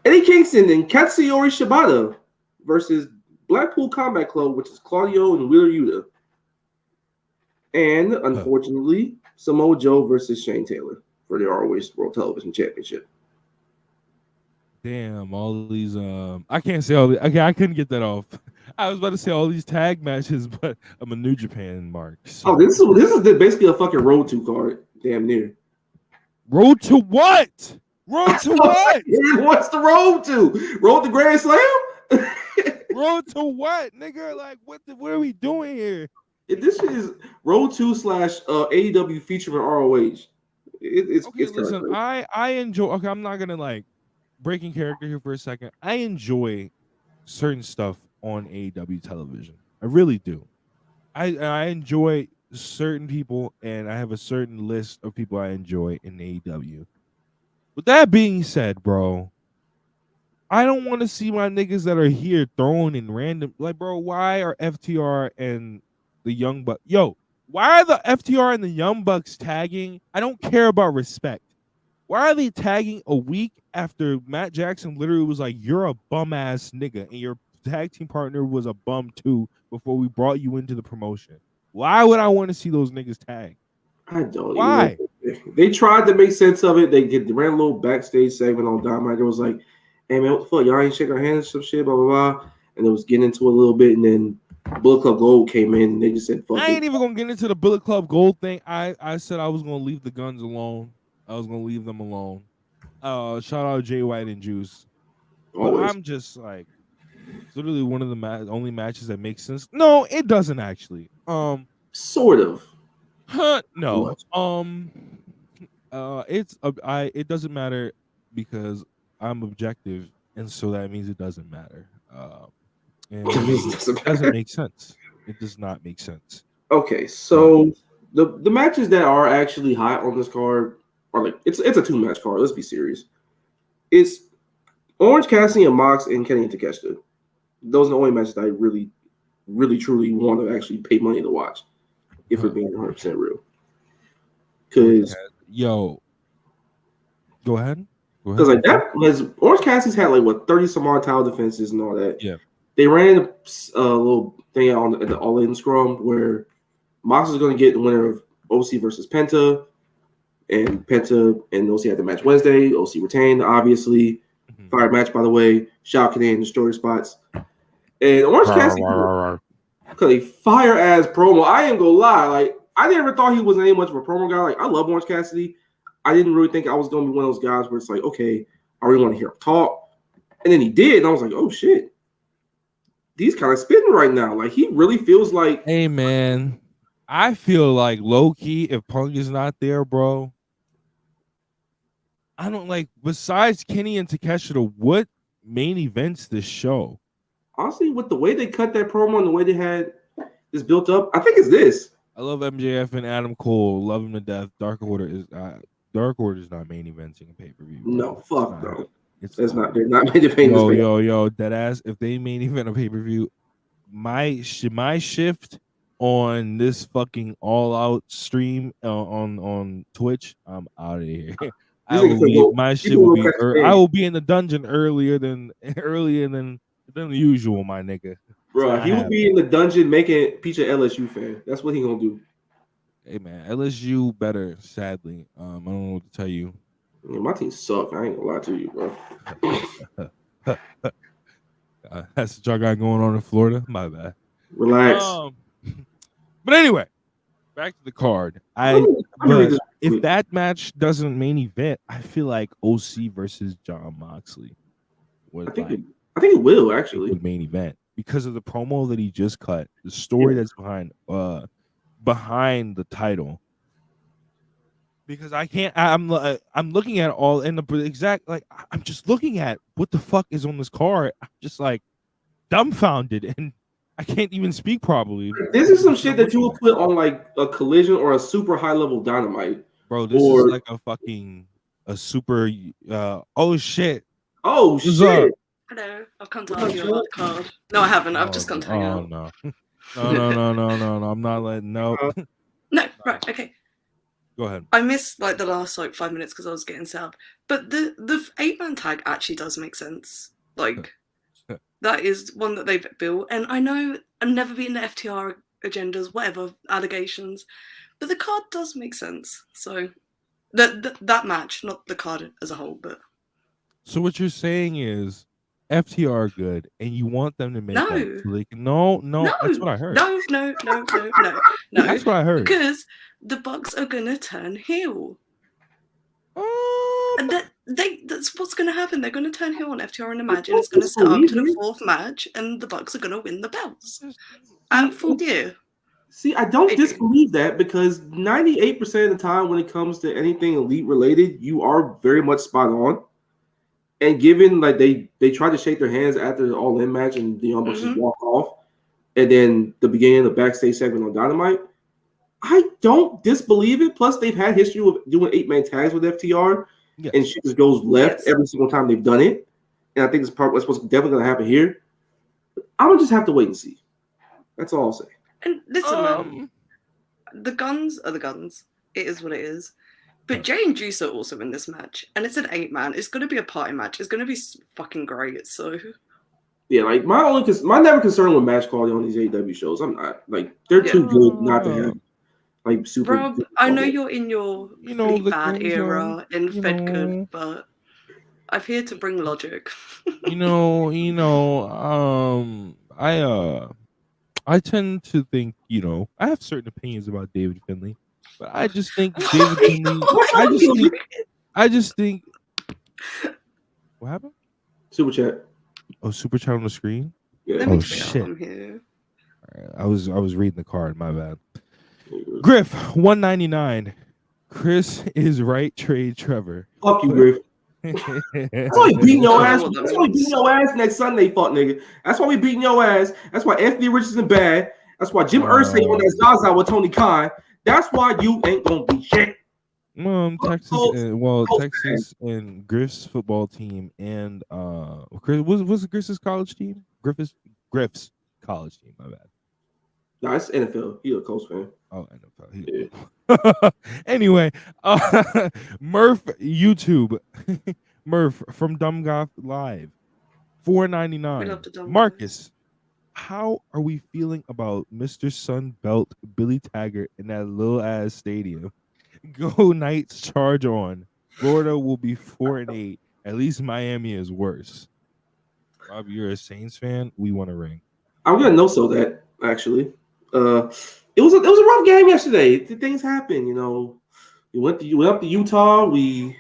Eddie Kingston and Katsuyori Shibata versus Blackpool Combat Club, which is Claudio and Wheeler Yuta. And unfortunately, Samoa Joe versus Shane Taylor for the ROH World Television Championship. Damn, all these I can't say all the okay, I couldn't get that off. I was about to say all these tag matches, but I'm a New Japan mark. So. Oh, this is basically a fucking road to card, damn near. Road to what? Road to what? What's the road to? Road to Grand Slam? Road to what, nigga? Like, what are we doing here? This is Road to / AEW featuring ROH. It's listen, I enjoy. Okay, I'm not gonna like breaking character here for a second. I enjoy certain stuff on AEW television. I really do. I enjoy certain people, and I have a certain list of people I enjoy in AEW. With that being said, bro, I don't want to see my niggas that are here throwing in random. Like, bro, why are FTR and the Young Bucks? Yo, why are the FTR and the Young Bucks tagging? I don't care about respect. Why are they tagging a week after Matt Jackson literally was like, "You're a bum ass nigga," and your tag team partner was a bum too before we brought you into the promotion? Why would I want to see those niggas tag? I don't even know. Why? They tried to make sense of it. They ran a little backstage segment on Dynamite. It was like, hey man, what the fuck? Y'all ain't shaking our hands, some shit, blah, blah, blah. And it was getting into a little bit, and then Bullet Club Gold came in, and they just said, fuck I it. ain't even gonna get into the Bullet Club Gold thing. I said I was gonna leave the guns alone. I was gonna leave them alone. Shout out Jay White and Juice. But Always. I'm just like, it's literally one of the only matches that makes sense. No, it doesn't actually. Sort of. No. It doesn't matter because I'm objective, and so that means it doesn't matter. And it doesn't make sense. It does not make sense. Okay, so the matches that are actually hot on this card are like it's a 2-match card. Let's be serious. It's Orange Cassidy and Mox and Kenny and Takeshita. Those are the only matches that I really, really, truly want to actually pay money to watch. If we're being 100% real. Because go ahead. Because like that was Orange Cassidy's had like what 30 some odd title defenses and all that. Yeah. They ran a little thing on the all-in scrum where Mox is going to get the winner of OC versus Penta, and Penta and OC had the match Wednesday. OC retained, obviously. Fire match, by the way. Shout Canadian the story spots. And Orange Cassidy because a fire ass promo. I ain't gonna lie, like I never thought he was any much of a promo guy. Like I love Orange Cassidy. I didn't really think I was gonna be one of those guys where it's like, okay, I really want to hear him talk. And then he did, and I was like, oh shit. He's kind of spitting right now. Like he really feels like, hey man, I feel like low key if Punk is not there, bro. I don't like. Besides Kenny and Takeshita, what main events this show? Honestly, with the way they cut that promo and the way they had this built up, I think it's this. I love MJF and Adam Cole. Love him to death. Dark Order is not main eventing a pay-per-view. No, fuck no. It's not. They're not main eventing. Yo, deadass. If they main event a pay-per-view, my shift on this fucking all out stream on Twitch, I'm out of here. I will be in the dungeon earlier than the usual, my nigga. Bro, he will be in the dungeon making Peach an LSU fan. That's what he gonna do. Hey man, LSU better. Sadly, I don't know what to tell you. Yeah, my team suck. I ain't gonna lie to you, bro. That's what y'all got going on in Florida. My bad. Relax. But anyway, back to the card. If that match doesn't main event, I feel like OC versus Jon Moxley I think it will actually main event because of the promo that he just cut, the story that's behind the title. Because I'm looking at all in the exact I'm just looking at what the fuck is on this card. I'm just like dumbfounded and I can't even speak properly. This is some shit that you will put on like a Collision or a super high level Dynamite. Bro, this is like a super oh shit. Oh shit. Hello, I've come to argue about the card. No, I haven't. I've just gone to hang out. No. I'm not letting No, right, okay. Go ahead. I missed like the last 5 minutes because I was getting set up. But the 8-man tag actually does make sense. Like that is one that they've built. And I know I've never been the FTR agendas, whatever, allegations. But the card does make sense. So that match, not the card as a whole, but so what you're saying is FTR are good, and you want them to make no. That's what I heard. No. That's what I heard. Because the Bucks are gonna turn heel. And that's what's gonna happen. They're gonna turn heel on FTR in a match, and it's gonna set up to the 4th match, and the Bucks are gonna win the belts. And full gear. See, I don't disbelieve that because 98% of the time when it comes to anything elite related, you are very much spot on. And given like they tried to shake their hands after the All In match and the Young Bucks just walk off, and then the beginning of the backstage segment on Dynamite. I don't disbelieve it. Plus, they've had history of doing 8-man tags with FTR, and shit just goes left every single time they've done it. And I think this part was definitely going to happen here. I would just have to wait and see. That's all I'll say. And listen, man, the guns are the guns. It is what it is. But Jay and Juice are also in this match, and it's an 8-man. It's going to be a party match. It's going to be fucking great. So yeah, like my never concern with match quality on these AEW shows. I'm not like they're too good not to have like super. Rob, I know you're in your really bad era in Fed Good, but I'm here to bring logic. I tend to think, I have certain opinions about David Finlay, but I just think David Finlay. I just think. What happened? Super chat. Oh, super chat on the screen. Yeah. Oh shit! I was reading the card. My bad. Griff 199. Chris is right. Trade Trevor. Fuck you, Griff. That's why we beating your ass. That's why we beating your ass next Sunday, fuck nigga. That's why we beating your ass. That's why Anthony Richardson bad. That's why Jim Irsay on that Zaza with Tony Khan. That's why you ain't gonna be shit. Texas and Griff's football team and was Griff's college team? Griff's college team. My bad. No, it's NFL. He a Colts fan. Oh, NFL. Yeah. Anyway, Murph YouTube, Murph from Dumb Goth Live, $4.99. Marcus, how are we feeling about Mr. Sunbelt Billy Taggart in that little ass stadium? Go Knights, charge on. Florida will be 4-8. At least Miami is worse. Rob, you're a Saints fan. We want a ring. I'm gonna no-so that actually. It was a rough game yesterday. Things happen, We went up to Utah. We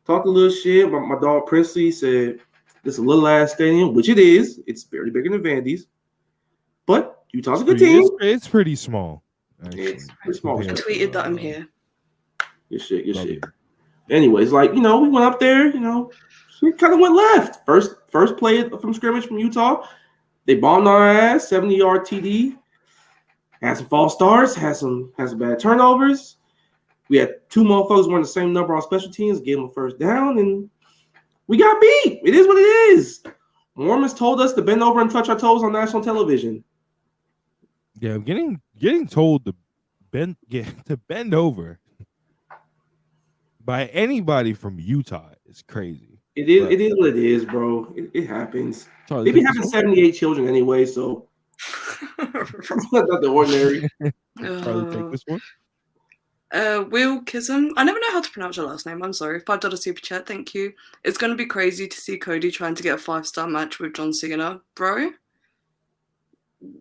talked a little shit. My dog Princely said this is a little ass stadium, which it is. It's barely bigger than Vandy's, but Utah's a good team. It's pretty small. It's pretty small. I tweeted that I'm here. Your shit. Anyways, we went up there. We kind of went left. First play from scrimmage from Utah. They bombed our ass. 70-yard TD. Had some false starts, had some bad turnovers. We had two motherfuckers wearing the same number on special teams, gave them a first down, and we got beat. It is what it is. Mormons told us to bend over and touch our toes on national television. Yeah, getting told to bend over by anybody from Utah is crazy. It is what it is, bro. It happens. They be having 78 children anyway, so it's not the ordinary. Probably take this one. Will Kism. I never know how to pronounce your last name. I'm sorry. $5 super chat. Thank you. It's going to be crazy to see Cody trying to get a 5-star match with John Cena, bro.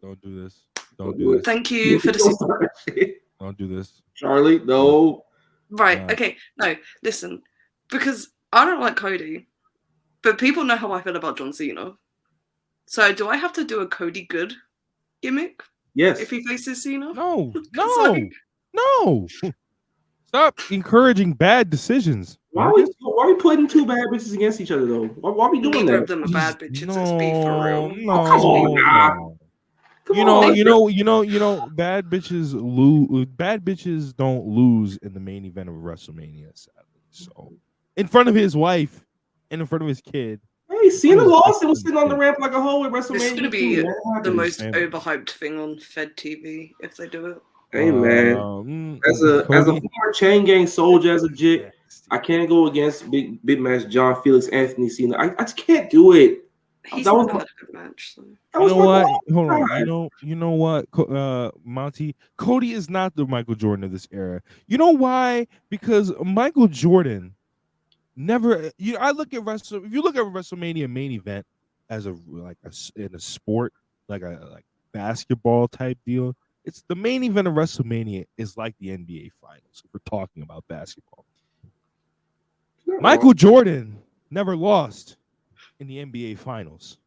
Don't do this. Don't do this. Thank you for the super. Don't do this, Charlie. No. Right. Okay. No. Listen, because I don't like Cody, but people know how I feel about John Cena. So do I have to do a Cody good gimmick? Yes. If he faces Cena? No. Stop encouraging bad decisions. Why are we putting two bad bitches against each other though? Why are we doing Neither that? of them are bad bitches. Let's be for real. No. Bad bitches lose. Bad bitches don't lose in the main event of WrestleMania, sadly. So, in front of his wife and in front of his kid. Hey, Cena lost and was sitting on the ramp like a hoe at WrestleMania. This is going to be the most overhyped thing on Fed TV if they do it. Hey man, as a former chain gang soldier, as a jit, I can't go against big match John Felix Anthony Cena. I just can't do it. He's not had a good match. So. You know what? Hold on. You know what, Monty? Cody is not the Michael Jordan of this era. You know why? Because Michael Jordan never. I look at if you look at WrestleMania main event as in a sport like basketball type deal. It's the main event of WrestleMania is like the NBA Finals. If we're talking about basketball, Michael Jordan never lost in the NBA Finals.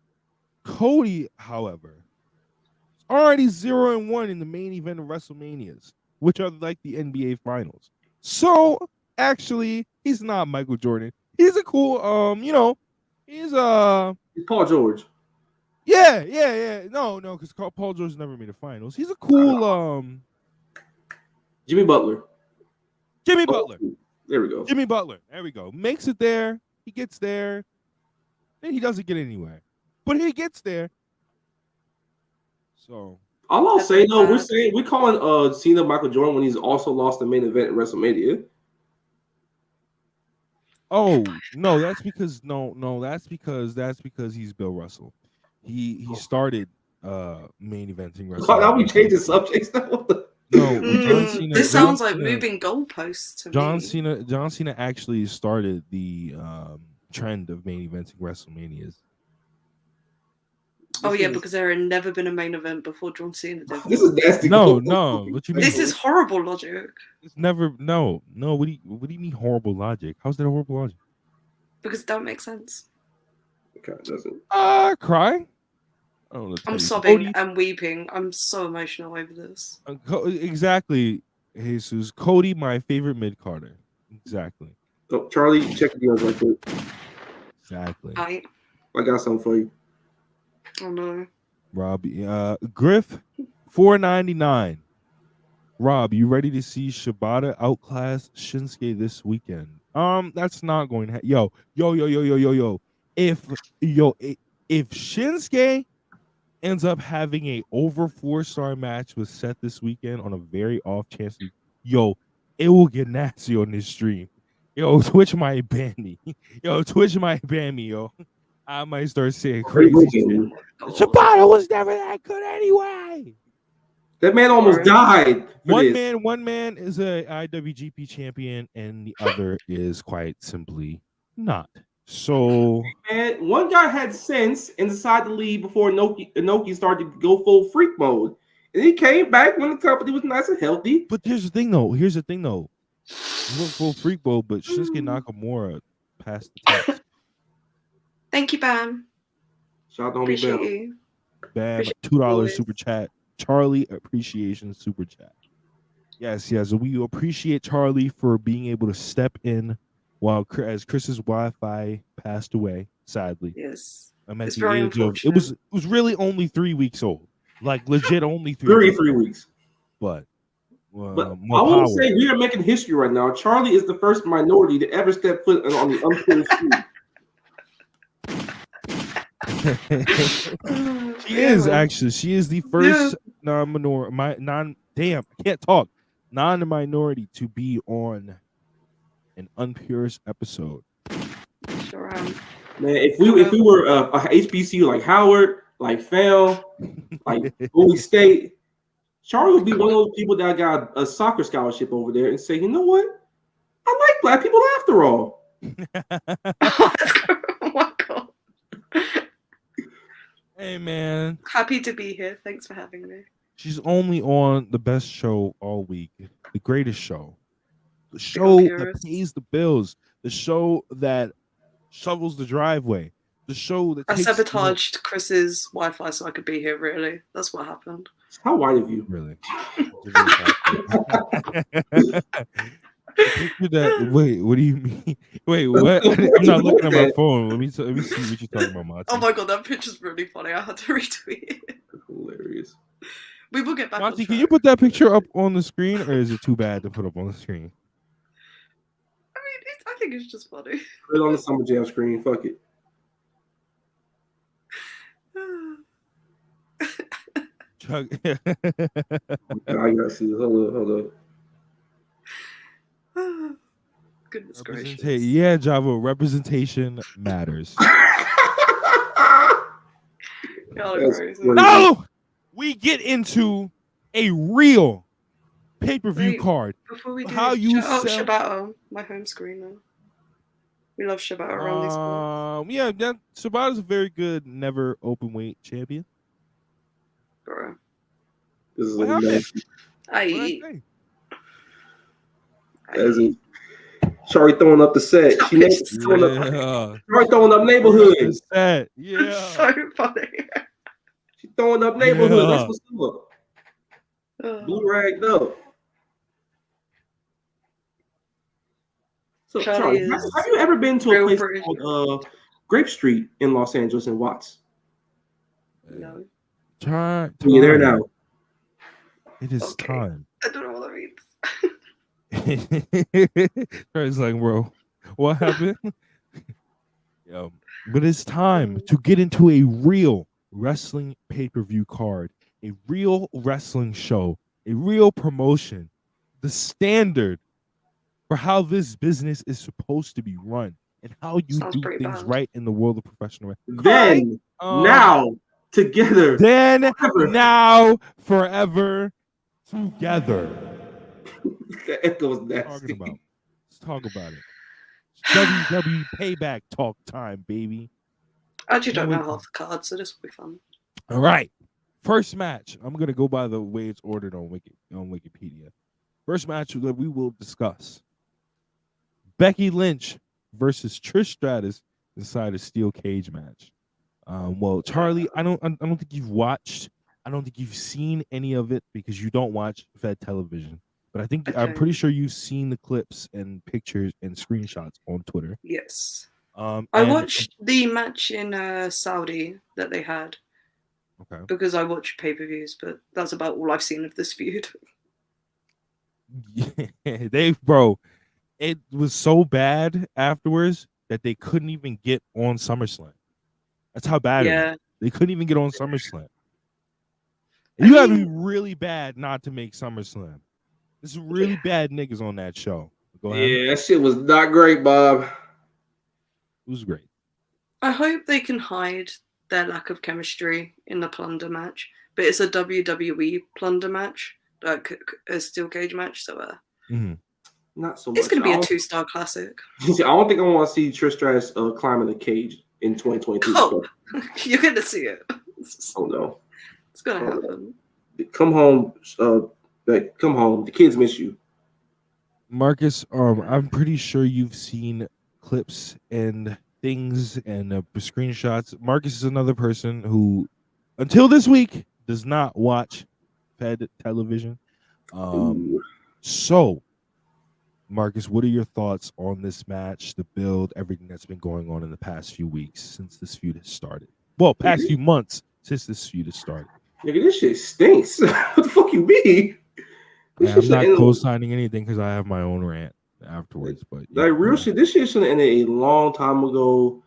Cody, however, is already 0-1 in the main event of WrestleManias, which are like the NBA Finals. So actually, he's not Michael Jordan. He's a cool, he's Paul George. Yeah. No, because Paul George never made the finals. He's a cool Jimmy Butler. Jimmy Butler. There we go. Jimmy Butler. There we go. Makes it there. He gets there. Then he doesn't get anywhere. But he gets there. So All I'll say though, we're calling Cena Michael Jordan when he's also lost the main event at WrestleMania. oh no, that's because that's because he's Bill Russell. He started main eventing Now we WrestleMania. changing subjects now. No, John Cena. This sounds like moving goalposts to John me. John Cena actually started the trend of main eventing WrestleManias. Oh yeah, because there had never been a main event before John Cena did. This is nasty. No. What you mean? This is horrible logic. It's never no. What do you mean horrible logic? How's that horrible logic? Because it don't make sense. Okay, doesn't. Cry. I don't know. I'm sobbing and weeping. I'm so emotional over this. Exactly, Jesus. Cody, my favorite mid-carder. Exactly. Oh, Charlie, check the deals right quick. Exactly. I got something for you. Oh no. Rob, Griff, $4.99. Rob, you ready to see Shibata outclass Shinsuke this weekend? That's not going to happen. Yo. If Shinsuke ends up having a over 4-star match with Seth this weekend on a very off chance, it will get nasty on this stream. Twitch might ban me. Twitch might ban me, I might start saying crazy shit. Shibata was never that good anyway. That man almost died. One man is a IWGP champion, and the other is quite simply not. So, man, one guy had sense and decided to leave before Inoki started to go full freak mode, and he came back when the company was nice and healthy. But here's the thing, though. He went full freak mode, but Shinsuke Nakamura passed the test. Thank you, Bam. Shout out to homie Bam, $2 super chat. Charlie appreciation super chat. Yes. We appreciate Charlie for being able to step in as Chris's Wi-Fi passed away. Sadly, yes, it's very unfortunate. It was really only 3 weeks old, like legit only 3 weeks. But I will say we are making history right now. Charlie is the first minority to ever step foot on the UnPurists Street. She is the first non-minority to be on an UnPurists episode. Sure am. Man, if we were a HBCU like Howard, like Fell, like Bowie State, Charlie would be one of those people that got a soccer scholarship over there and say, you know what? I like black people after all. Oh my god. Hey man. Happy to be here. Thanks for having me. She's only on the best show all week. The greatest show. The show that pays the bills. The show that shovels the driveway. The show that I sabotaged Chris's Wi-Fi so I could be here, really. That's what happened. How white of you? Really? Wait, what do you mean? Wait, what? I'm not looking at my phone. Let me see what you're talking about, Monty. Oh my god, that picture's really funny. I had to retweet it. Hilarious. We will get back. Monty, can you put that picture up on the screen, or is it too bad to put up on the screen? I mean, I think it's just funny. Put it on the Summer Jam screen. Fuck it. Chuck. I gotta see this. Hold up. Goodness gracious. Yeah, Java, representation matters. No! We get into a real pay-per-view card. Before we do, how you sell Shibata, my home screen now. We love Shibata around these parts. Yeah, Shibata's a very good never open weight champion. Bro. This is what happened? Shari throwing up the set. Shari throwing up neighborhood. Set. Yeah. So funny. She throwing up neighborhood. That's what's up. Blue ragged up. So, Charlie, have you ever been to a place called Grape Street in Los Angeles in Watts? No. Time. You're there now. It is Okay. time. I don't know what that means. It's like, bro, what happened? But it's time to get into a real wrestling pay-per-view card, a real wrestling show, a real promotion, the standard for how this business is supposed to be run and how you Sounds do pretty things bad. right in the world of professional wrestling. Then, now, together. Then, forever. now, forever, together. The echo was Talking nasty. about. Let's talk about it. It's WWE Payback talk time, baby. I actually don't know half the cards, so this will be fun. All right. First match. I'm gonna go by the way it's ordered on Wikipedia. First match that we will discuss: Becky Lynch versus Trish Stratus inside a steel cage match. Well, Charlie, I don't think you've watched. I don't think you've seen any of it because you don't watch Fed television. But I'm pretty sure you've seen the clips and pictures and screenshots on Twitter. Yes. I watched the match in Saudi that they had. Okay. Because I watch pay-per-views, but that's about all I've seen of this feud. Yeah, it was so bad afterwards that they couldn't even get on SummerSlam. That's how bad it was. They couldn't even get on SummerSlam. You gotta be really bad not to make SummerSlam. There's some really bad niggas on that show. Go ahead. Yeah, that shit was not great, Bob. It was great. I hope they can hide their lack of chemistry in the plunder match, but it's a WWE plunder match, like a steel cage match, so not so much. It's gonna be a 2-star classic. I don't think I want to see Trish Stratus climbing the cage in 2022. Oh, you're gonna see it. Oh no, it's gonna happen. Come home, come home. The kids miss you, Marcus. I'm pretty sure you've seen clips and things and screenshots. Marcus is another person who, until this week, does not watch Fed television. So, Marcus, what are your thoughts on this match, the build, everything that's been going on in the past few weeks since this feud has started? Well, past few months since this feud has started. Nigga, this shit stinks. What the fuck you mean? I'm not co-signing anything because I have my own rant afterwards. But like real shit, this shit should have ended a long time ago.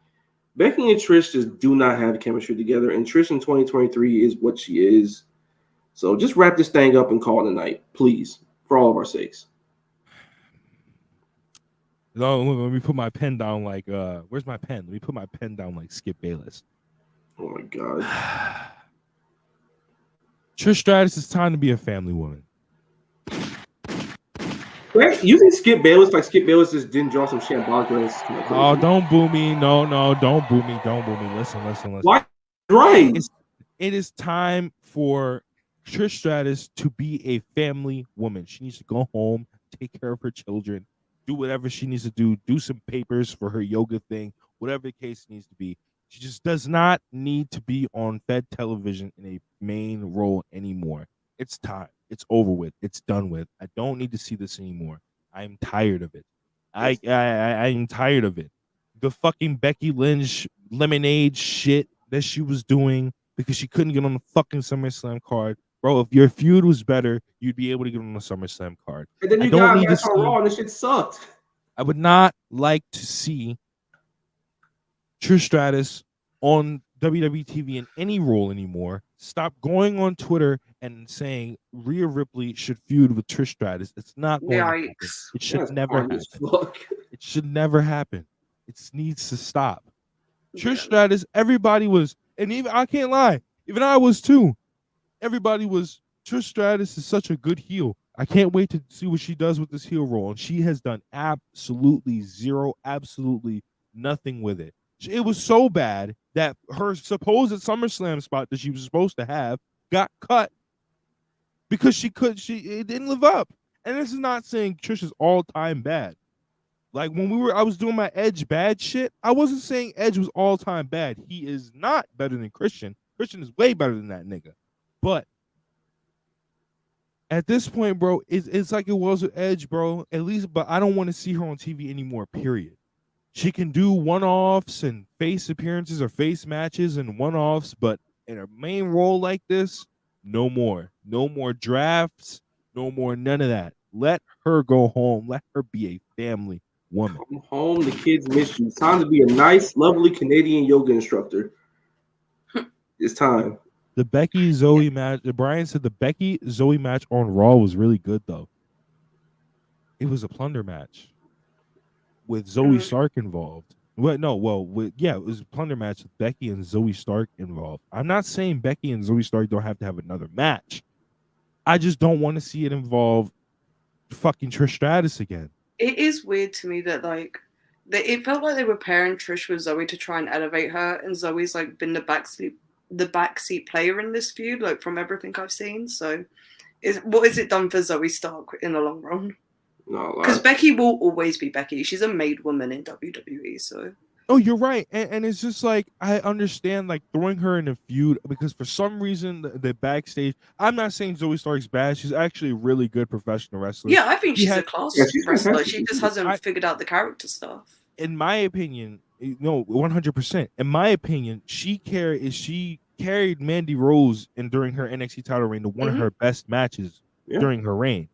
Becky and Trish just do not have chemistry together, and Trish in 2023 is what she is. So just wrap this thing up and call it a night, please, for all of our sakes. No, let me put my pen down like where's my pen? Let me put my pen down like Skip Bayless. Oh my god. Trish Stratus, it's time to be a family woman. You can Skip Bayless like Skip Bayless just didn't draw some shambolic race. Oh, don't boo me. No, don't boo me. Don't boo me. Listen. Why? Right. It is time for Trish Stratus to be a family woman. She needs to go home, take care of her children, do whatever she needs to do some papers for her yoga thing, whatever the case needs to be. She just does not need to be on Fed television in a main role anymore. It's time. It's over with. It's done with. I don't need to see this anymore. I'm tired of it. I'm tired of it. The fucking Becky Lynch lemonade shit that she was doing because she couldn't get on the fucking SummerSlam card. Bro, if your feud was better, you'd be able to get on the SummerSlam card. And then you got back on Raw and this shit sucked. I would not like to see Trish Stratus on WWE TV in any role anymore. Stop going on Twitter and saying Rhea Ripley should feud with Trish Stratus. It's not going to happen. It should never happen. It should never happen. It needs to stop. Trish Stratus, everybody was, and even I can't lie, even I was too. Everybody was, Trish Stratus is such a good heel. I can't wait to see what she does with this heel role. And she has done absolutely zero, absolutely nothing with it. It was so bad that her supposed SummerSlam spot that she was supposed to have got cut because it didn't live up. And this is not saying Trish is all-time bad. Like when I was doing my Edge bad shit, I wasn't saying Edge was all-time bad. He is not better than Christian. Christian is way better than that nigga. But at this point, bro, it's like it was with Edge, bro. At least, but I don't want to see her on TV anymore, period. She can do one-offs and face appearances or face matches and one-offs, but in a main role like this, no more drafts, no more none of that. Let her go home. Let her be a family woman. Come home, the kids miss you. It's time to be a nice, lovely Canadian yoga instructor. It's time. The Becky Zoe match. Brian said the Becky Zoe match on Raw was really good though. It was a plunder match with Zoe Stark involved. It was a plunder match with Becky and Zoe Stark involved. I'm not saying Becky and Zoe Stark don't have to have another match. I just don't want to see it involve fucking Trish Stratus again. It is weird to me that it felt like they were pairing Trish with Zoe to try and elevate her, and Zoe's like been the backseat player in this feud, like from everything I've seen. So, what has it done for Zoe Stark in the long run? No, because Becky will always be Becky. She's a made woman in WWE. So. Oh, you're right, and it's just like I understand like throwing her in a feud because for some reason the backstage. I'm not saying Zoe Stark's bad. She's actually a really good professional wrestler. Yeah, I think she's a class wrestler. fantastic. She just hasn't figured out the character stuff. In my opinion, no, 100%. In my opinion, she carried Mandy Rose during her NXT title reign to one of her best matches during her reign.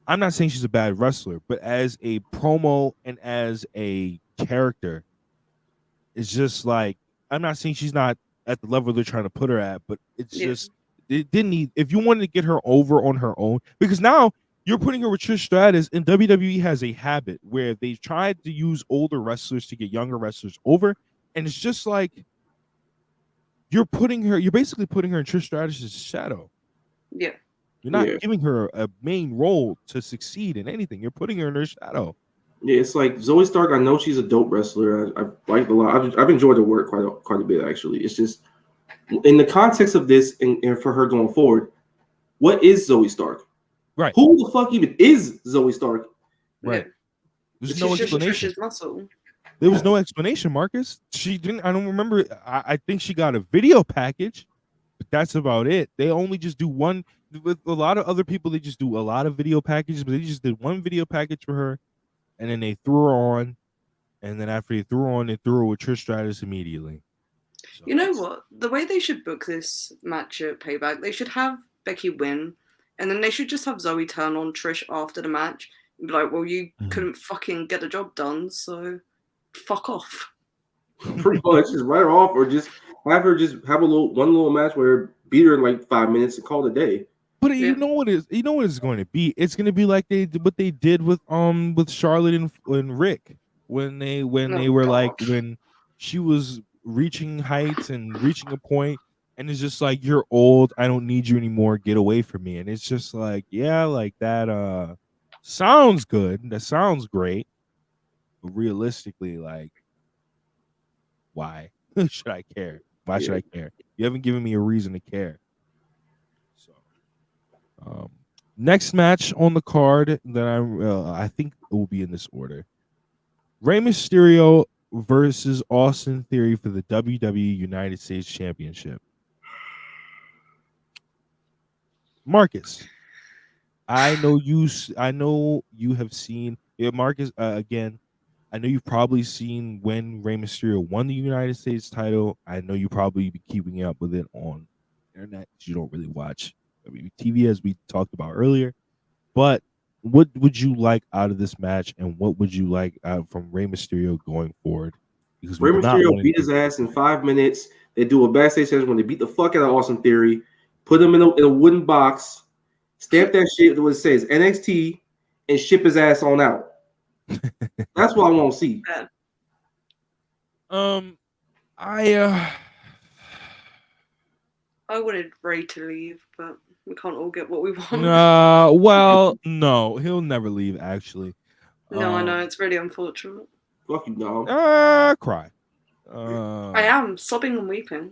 I'm not saying she's a bad wrestler, but as a promo and as a character, it's just like I'm not saying she's not at the level they're trying to put her at, but it's just it didn't need. If you wanted to get her over on her own, because now you're putting her with Trish Stratus, and WWE has a habit where they tried to use older wrestlers to get younger wrestlers over, and it's just like you're basically putting her in Trish Stratus's shadow. Yeah. You're not giving her a main role to succeed in anything. You're putting her in her shadow. Yeah, it's like Zoe Stark. I know she's a dope wrestler. I've liked a lot. I've enjoyed her work quite a bit, actually. It's just in the context of this and for her going forward, what is Zoe Stark? Right. Who the fuck even is Zoe Stark? Right. Yeah. There's no explanation. Trish's muscle. There was no explanation, Marcus. She didn't. I don't remember. I think she got a video package, but that's about it. They only just do one. With a lot of other people, they just do a lot of video packages, but they just did one video package for her, and then they threw her on, and then after they threw her on, they threw her with Trish Stratus immediately. So you know what? The way they should book this match at Payback, they should have Becky win, and then they should just have Zoe turn on Trish after the match and be like, well, you couldn't fucking get the job done, so fuck off. Pretty much just write her off, or just have her just have one little match where beat her in like 5 minutes and call it a day. But you know what it's going to be? It's going to be like what they did with Charlotte and Rick when they were like when she was reaching heights and reaching a point, and it's just like, you're old, I don't need you anymore, get away from me. And it's just like, yeah, like that sounds good, that sounds great, but realistically, like, why should I care? Why should I care? You haven't given me a reason to care. So next match on the card that I think it will be in this order: Rey Mysterio versus Austin Theory for the WWE United States Championship. Marcus, I know you have seen Marcus again. I know you've probably seen when Rey Mysterio won the United States title. I know you probably be keeping up with it on internet. You don't really watch TV, as we talked about earlier. But what would you like out of this match, and what would you like from Rey Mysterio going forward? Because Rey Mysterio beat his ass in 5 minutes. They do a backstage session when they beat the fuck out of Austin Theory, put him in a wooden box, stamp that shit to what it says NXT, and ship his ass on out. That's what I want to see. I wanted Rey to leave, but we can't all get what we want. Well, no, he'll never leave. Actually, no, I know, it's really unfortunate. Fuck you, dog. Cry. I am sobbing and weeping.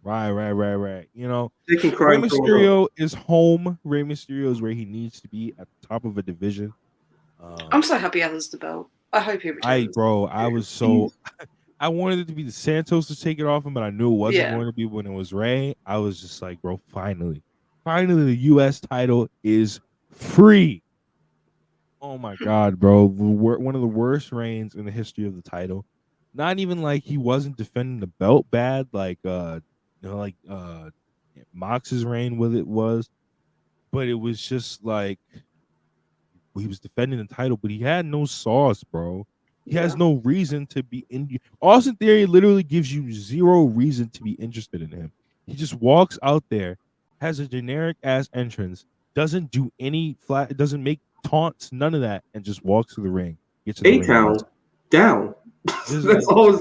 Right. You know, they can cry. Rey Mysterio is home. Rey Mysterio is where he needs to be, at the top of a division. I'm so happy he has the belt. I hope he returns. I was so. I wanted it to be the Santos to take it off him, but I knew it wasn't going to be when it was Rey. I was just like, bro, finally, the U.S. title is free. Oh my God, bro. One of the worst reigns in the history of the title. Not even like he wasn't defending the belt bad, like like Mox's reign with it was, but it was just like he was defending the title, but he had no sauce, bro. He has no reason to be in. Austin Theory literally gives you zero reason to be interested in him. He just walks out there, has a generic ass entrance, doesn't do any flat, doesn't make taunts, none of that, and just walks to the ring. Gets to the ring. A-Town down. That's all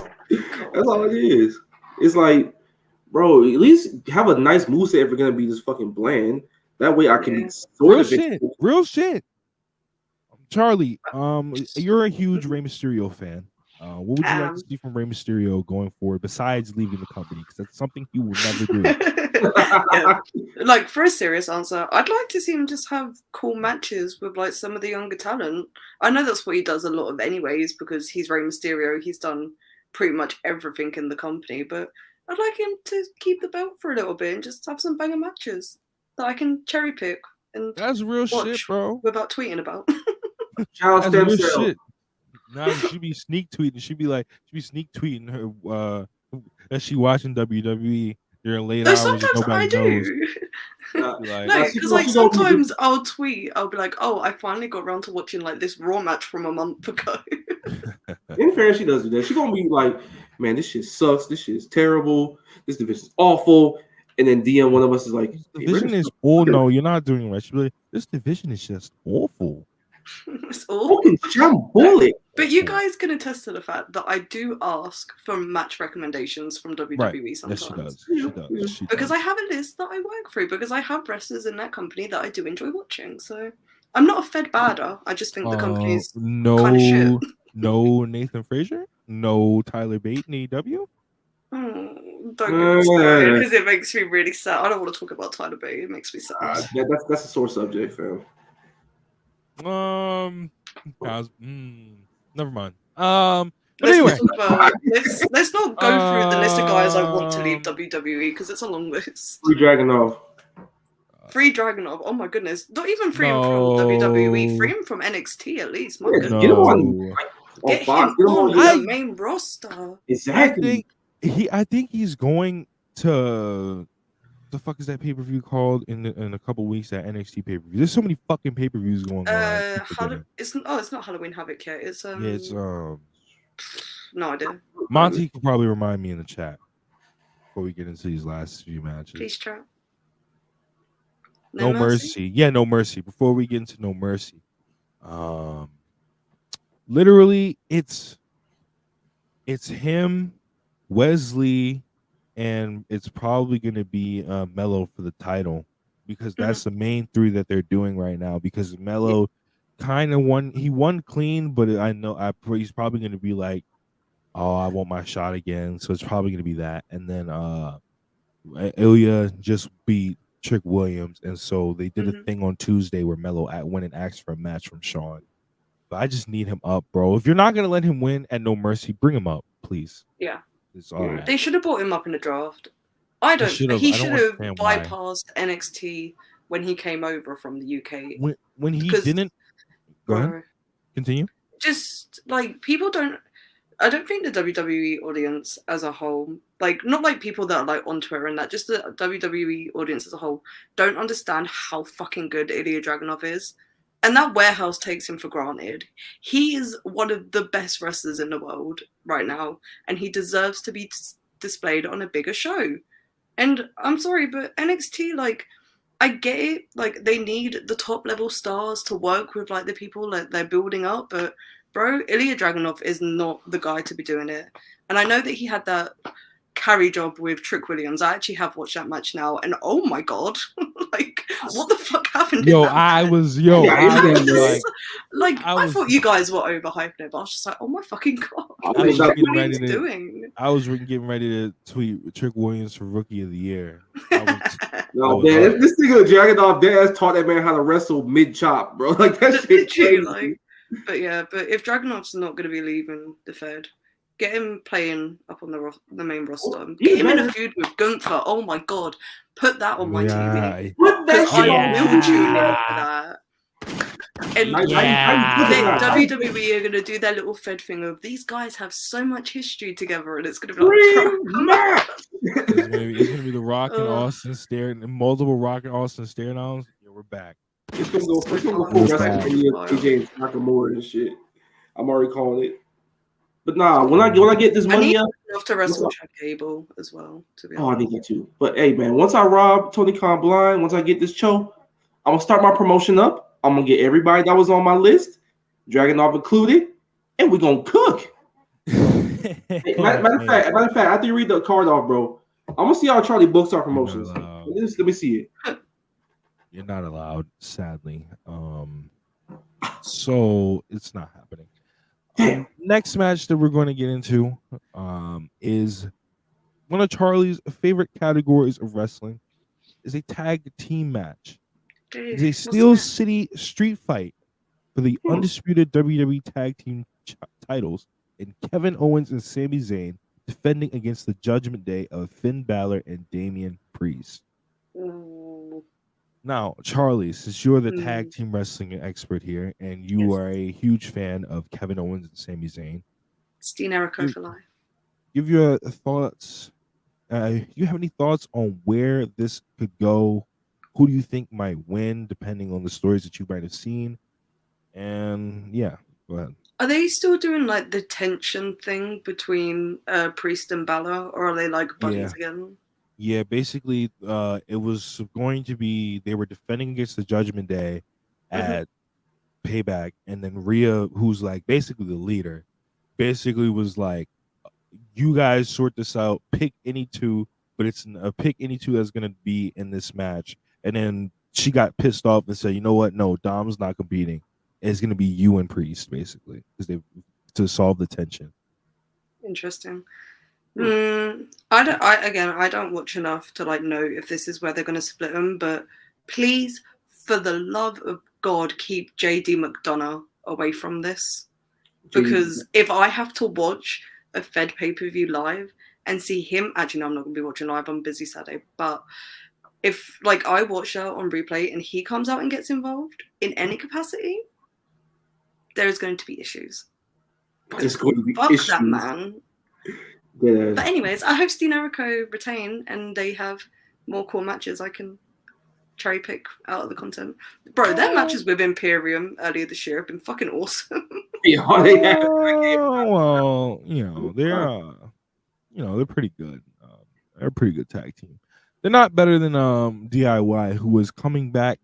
it is. It's like, bro, at least have a nice moveset if we're gonna be this fucking bland. That way I can be sort of real shit. Charlie, you're a huge Rey Mysterio fan. What would you like to see from Rey Mysterio going forward besides leaving the company? Because that's something he will never do. Like, for a serious answer, I'd like to see him just have cool matches with like some of the younger talent. I know that's what he does a lot of anyways, because he's Rey Mysterio. He's done pretty much everything in the company, but I'd like him to keep the belt for a little bit and just have some banger matches that I can cherry pick and that's real shit, bro. Without tweeting about. Child stem cell. Shit. Nah, she'd be sneak tweeting. She'd be sneak tweeting her that she watching WWE during late hours. Sometimes I do. Because like sometimes I'll tweet. I'll be like, "Oh, I finally got around to watching like this Raw match from a month ago." In fairness, she does do that. She's gonna be like, "Man, this shit sucks. This shit is terrible. This division is awful." And then DM one of us is like, "This division is awful." No, you're not doing it right. She'll be like, "This division is just awful." It's awful. Shambolic. But you guys can attest to the fact that I do ask for match recommendations from WWE sometimes. Yes, she does. Because I have a list that I work through, because I have wrestlers in that company that I do enjoy watching. So I'm not a fed badder. I just think the company's kind of shit. No Nathan Frazier? No Tyler Bate in AEW? Don't get me started, because it makes me really sad. I don't want to talk about Tyler Bate. It makes me sad. That's a sore subject, fam. Never mind. Anyway, let's not go through the list of guys I want to leave WWE, because it's a long list. Free Dragunov. Oh my goodness! Not even free him from WWE. Free him from NXT at least. My goodness. Get him on. Get him on the main roster. Exactly. I think he's going to. The fuck is that pay-per-view called in a couple weeks? That NXT pay-per-view. There's so many fucking pay-per-views going on. It's not Halloween Havoc yet. It's no idea. Monty could probably remind me in the chat before we get into these last few matches. Please, chat. No Mercy. Yeah, No Mercy. Before we get into No Mercy, literally, it's him, Wesley, and it's probably going to be Mello for the title, because that's the main three that they're doing right now. Because Mello kind of won. He won clean, but I know he's probably going to be like, "Oh, I want my shot again." So it's probably going to be that. And then Ilya just beat Trick Williams, and so they did a thing on Tuesday where Mello went and asked for a match from Sean. But I just need him up, bro. If you're not going to let him win at No Mercy, bring him up, please. Yeah. They should have brought him up in the draft. He should have bypassed NXT when he came over from the UK. When he didn't. Go ahead. Continue. Just like people don't. I don't think the WWE audience as a whole, like not like people that are like on Twitter and that, just the WWE audience as a whole, don't understand how fucking good Ilya Dragunov is. And that warehouse takes him for granted. He is one of the best wrestlers in the world right now, and he deserves to be displayed on a bigger show. And I'm sorry, but NXT, like, I get it. Like, they need the top level stars to work with, like, the people that they're building up. But, bro, Ilya Dragunov is not the guy to be doing it. And I know that he had that carry job with Trick Williams. I actually have watched that match now, and oh my god, like what the fuck happened? I thought you guys were overhyping it, but I was just like, oh my fucking god, I was getting ready to tweet Trick Williams for Rookie of the Year. This nigga Dragunov dead taught that man how to wrestle mid chop, bro. Like that shit. But if Dragunov's not going to be leaving the Fed, get him playing up on the main roster. Get him in a feud with Gunther. Oh my god, put that on my TV. Put that shit on. Tune in for that. And Yeah. WWE are going to do their little Fed thing of these guys have so much history together, and it's going to be like, It's gonna be the Rock and Ugh. Austin staring, and multiple Rock and Austin staring downs. Yeah, we're back. It's gonna go So full We're WrestleMania, back. AJ and Nakamura and shit. I'm already calling it. But nah, when I get this money up, enough to wrestle Chad Gable as well. To be I honest, need that too. But hey, man, once I rob Tony Khan blind, once I get this show, I'm gonna start my promotion up. I'm gonna get everybody that was on my list, Dragunov included, and we're gonna cook. Hey, matter of fact, after you read the card off, bro, I'm gonna see how Charlie books our promotions. Let me see it. You're not allowed, sadly. So it's not happening. Next match that we're going to get into is one of Charlie's favorite categories of wrestling. Is a tag team match. It's a Steel City street fight for the undisputed WWE tag team titles, and Kevin Owens and Sami Zayn defending against the Judgment Day of Finn Balor and Damian Priest. Now, Charlie, since you're the tag team wrestling expert here, and you are a huge fan of Kevin Owens and Sami Zayn, Steen Erico for life. Give your thoughts. You have any thoughts on where this could go? Who do you think might win, depending on the stories that you might have seen? And yeah, go ahead. Are they still doing like the tension thing between Priest and Balor, or are they like buddies again? Yeah, basically, it was going to be they were defending against the Judgment Day at Payback, and then Rhea, who's like basically the leader, basically was like, "You guys sort this out. Pick any two, but it's pick any two that's gonna be in this match." And then she got pissed off and said, "You know what? No, Dom's not competing. It's gonna be you and Priest, basically, because they to solve the tension." Interesting. I don't watch enough to like know if this is where they're going to split them, but please, for the love of God, keep JD McDonough away from this, because if I have to watch a Fed pay-per-view live and see him, actually no, I'm not going to be watching live, I'm busy Saturday, but if like I watch that on replay and he comes out and gets involved in any capacity, there is going to be issues. There's going to be fuck issues. That man. Yeah. But anyways, I hope Steen Erico retain and they have more cool matches I can cherry pick out of the content. Bro, their matches with Imperium earlier this year have been fucking awesome. Well, they're pretty good. They're a pretty good tag team. They're not better than DIY, who is coming back.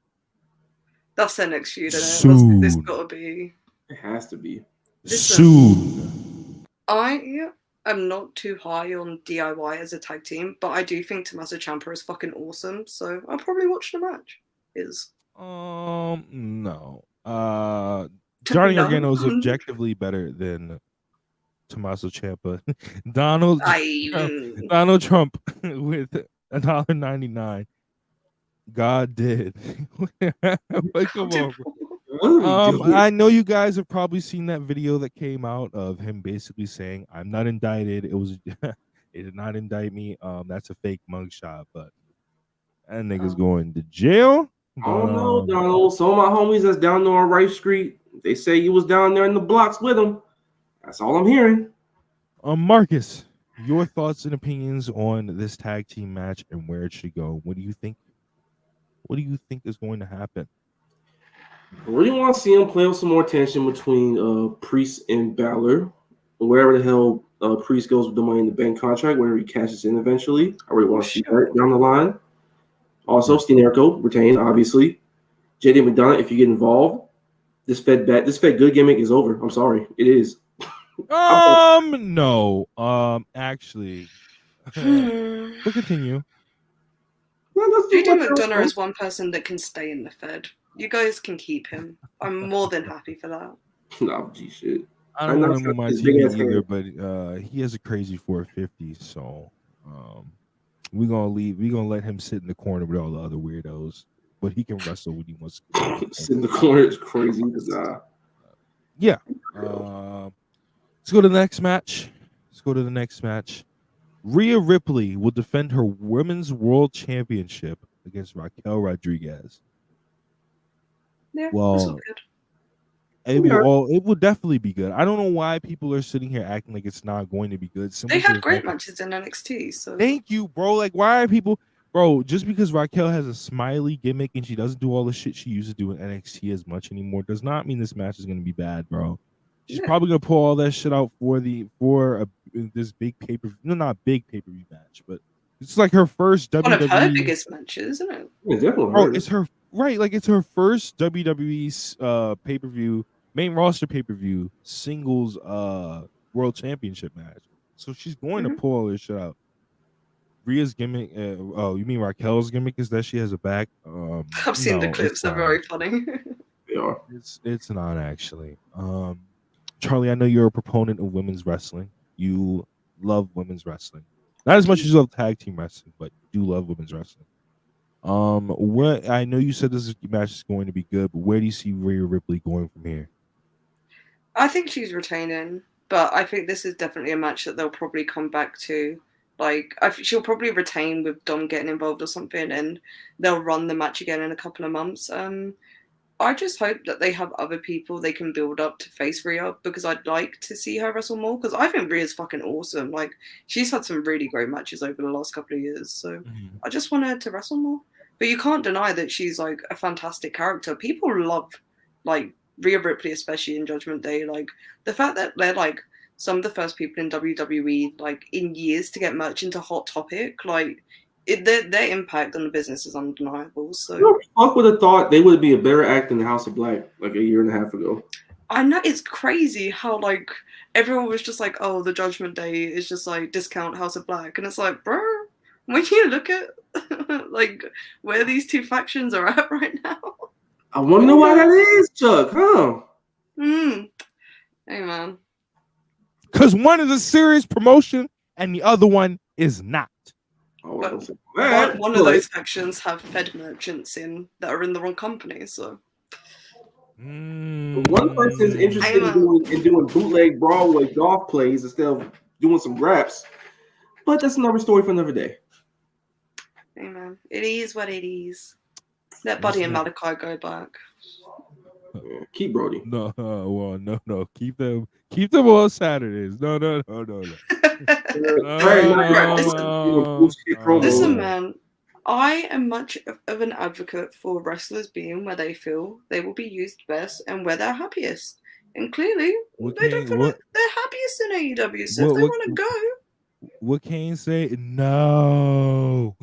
That's their next feud, isn't it? Soon. This gotta be. It has to be. Soon. I'm not too high on DIY as a tag team, but I do think Tommaso Ciampa is fucking awesome, so I'll probably watch the match. No. Johnny Gargano is objectively better than Tommaso Ciampa. Donald Trump with $1.99. God did. Like, come on, bro. I know you guys have probably seen that video that came out of him basically saying, "I'm not indicted. It did not indict me. That's a fake mugshot." But that nigga's going to jail. I don't know, Donald. Some of my homies that's down there on Rice Street, they say you was down there in the blocks with them. That's all I'm hearing. Marcus, your thoughts and opinions on this tag team match and where it should go. What do you think? What do you think is going to happen? I really want to see him play with some more tension between Priest and Balor. Wherever the hell Priest goes with the Money in the Bank contract, wherever he cashes in eventually. I really want to see that down the line. Also, Steen Erico retained, obviously. JD McDonough, if you get involved, this Fed good gimmick is over. I'm sorry, it is. No. Actually, we'll continue. JD McDonough is one person that can stay in the Fed. You guys can keep him. I'm more than happy for that. No, gee, shit. I don't want him on my team either, but he has a crazy 450, so we're gonna let him sit in the corner with all the other weirdos. But he can wrestle when he wants to. Sit in the corner is crazy. Yeah. Let's go to the next match. Rhea Ripley will defend her Women's World Championship against Raquel Rodriguez. Yeah, well, this was good. It will definitely be good. I don't know why people are sitting here acting like it's not going to be good. They had great matches in NXT. So thank you, bro. Like, why are people, bro? Just because Raquel has a smiley gimmick and she doesn't do all the shit she used to do in NXT as much anymore, does not mean this match is going to be bad, bro. She's probably gonna pull all that shit out for this big paper. No, not big pay-per-view match, but it's like her first WWE. One of her biggest matches, isn't it? Yeah, definitely. Bro, it's her like it's her first WWE pay-per-view, main roster pay-per-view singles world championship match. So she's going to pull all this shit out. Rhea's gimmick, you mean Raquel's gimmick is that she has a back? I've seen the clips; they're very funny. They are. It's not actually. Charlie, I know you're a proponent of women's wrestling. You love women's wrestling, not as much as you love tag team wrestling, but you do love women's wrestling. What I know you said this match is going to be good, but where do you see Rhea Ripley going from here? I think she's retaining, but I think this is definitely a match that they'll probably come back to. Like, she'll probably retain with Dom getting involved or something, and they'll run the match again in a couple of months. I just hope that they have other people they can build up to face Rhea, because I'd like to see her wrestle more, because I think Rhea's fucking awesome. Like, she's had some really great matches over the last couple of years, so I just want her to wrestle more. But you can't deny that she's, like, a fantastic character. People love, like, Rhea Ripley, especially in Judgment Day. Like, the fact that they're, like, some of the first people in WWE, like, in years to get merch into Hot Topic, like, their impact on the business is undeniable. So fuck would have thought they would be a better act than the House of Black like a year and a half ago. I know, it's crazy how, like, everyone was just like, oh, the Judgment Day is just like discount House of Black, and it's like, bro, when you look at like where these two factions are at right now, I want to know why that is, Chuck. Huh? Hey man, because one is a serious promotion and the other one is not. One of those factions have Fed merchants in that are in the wrong company, so. One person's interested in doing bootleg Broadway golf plays instead of doing some raps, but that's another story for another day. Hey man, it is what it is. Let Buddy and Malachi go back. Yeah, keep Brody. No, well, no. Keep them on Saturdays. No. Listen, man. I am much of an advocate for wrestlers being where they feel they will be used best and where they're happiest. And clearly, they don't feel like they're happiest in AEW. So if they want to go, what Kane say? No.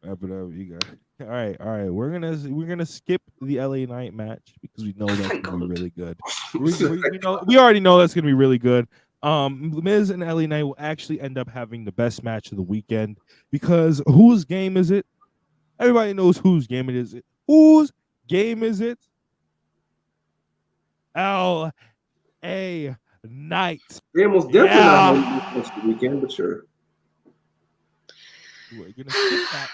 Wrap it up, you guys. All right. We're gonna skip the LA Knight match because we know that's gonna be really good. We already know that's gonna be really good. Miz and LA Knight will actually end up having the best match of the weekend because whose game is it? Everybody knows whose game it is. Whose game is it? LA Knight. They almost definitely not going to the weekend, but sure. We're gonna skip that.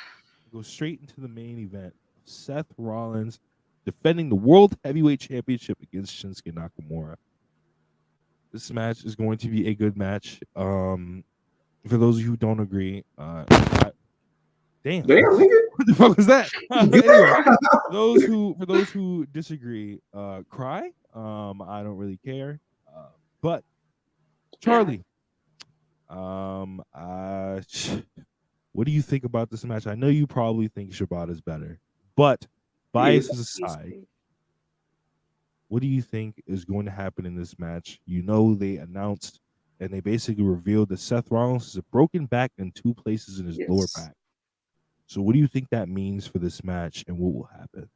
Go straight into the main event. Seth Rollins defending the World Heavyweight Championship against Shinsuke Nakamura. This match is going to be a good match. For those of you who don't agree, damn, what the fuck was that? Anyway, for those who disagree, cry. I don't really care. But Charlie, what do you think about this match? I know you probably think Shibata's better, but biases aside, what do you think is going to happen in this match? You know, they announced and they basically revealed that Seth Rollins has a broken back in 2 places in his lower back. So what do you think that means for this match and what will happen?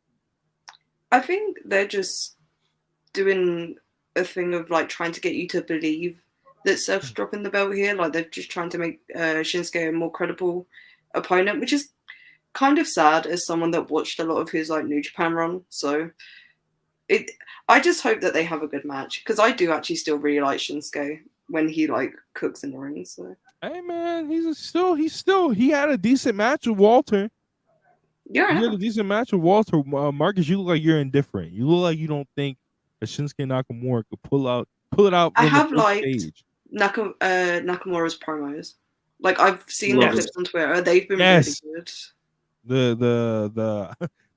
I think they're just doing a thing of like trying to get you to believe that Seth's dropping the belt here. Like they're just trying to make Shinsuke a more credible opponent, which is kind of sad as someone that watched a lot of his like New Japan run. So I just hope that they have a good match because I do actually still really like Shinsuke when he like cooks in the ring. So hey man, he had a decent match with Walter. Yeah, you had a decent match with Walter. Marcus, you look like you're indifferent. You look like you don't think that Shinsuke Nakamura could pull it out. I have liked Nakamura's promos. Like I've seen the clips on Twitter. They've been really good.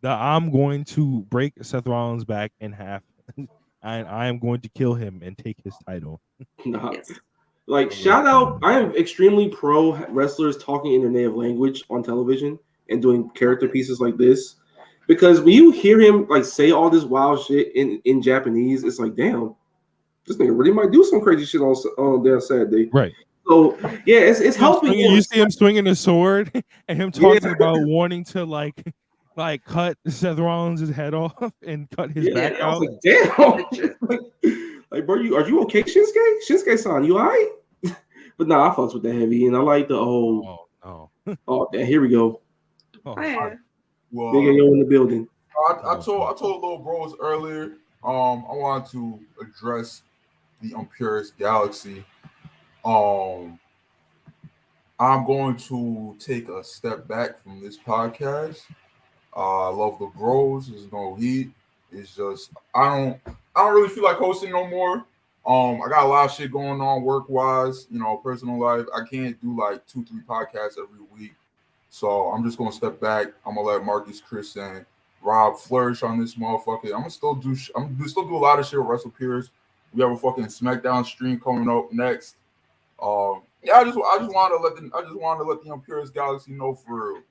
that I'm going to break Seth Rollins' back in half, and I am going to kill him and take his title. Nah. Yes. Like, shout out, I am extremely pro wrestlers talking in their native language on television and doing character pieces like this. Because when you hear him like say all this wild shit in Japanese, it's like, damn, this nigga really might do some crazy shit on their Saturday. Right. So yeah, it's helping. You see him swinging his sword and him talking about wanting to like cut Seth Rollins' head off and cut his back I was out. like, damn. like, bro, are you okay, Shinsuke? Shinsuke-san, you alright? But nah, I fucks with the heavy, and I like the Oh no. damn, here we go. Oh, Yeah. Well, Big AO in the building. I told little bros earlier. I wanted to address the UnPurists Galaxy. I'm going to take a step back from this podcast. I love the bros. There's no heat. It's just I don't really feel like hosting no more. I got a lot of shit going on work wise, personal life. I can't do like 2-3 podcasts every week. So I'm just gonna step back. I'm gonna let Marcus, Chris, and Rob flourish on this motherfucker. I'm gonna still do a lot of shit with WrestlePurists. We have a fucking SmackDown stream coming up next. I just wanted to let the UnPurists Galaxy know for real.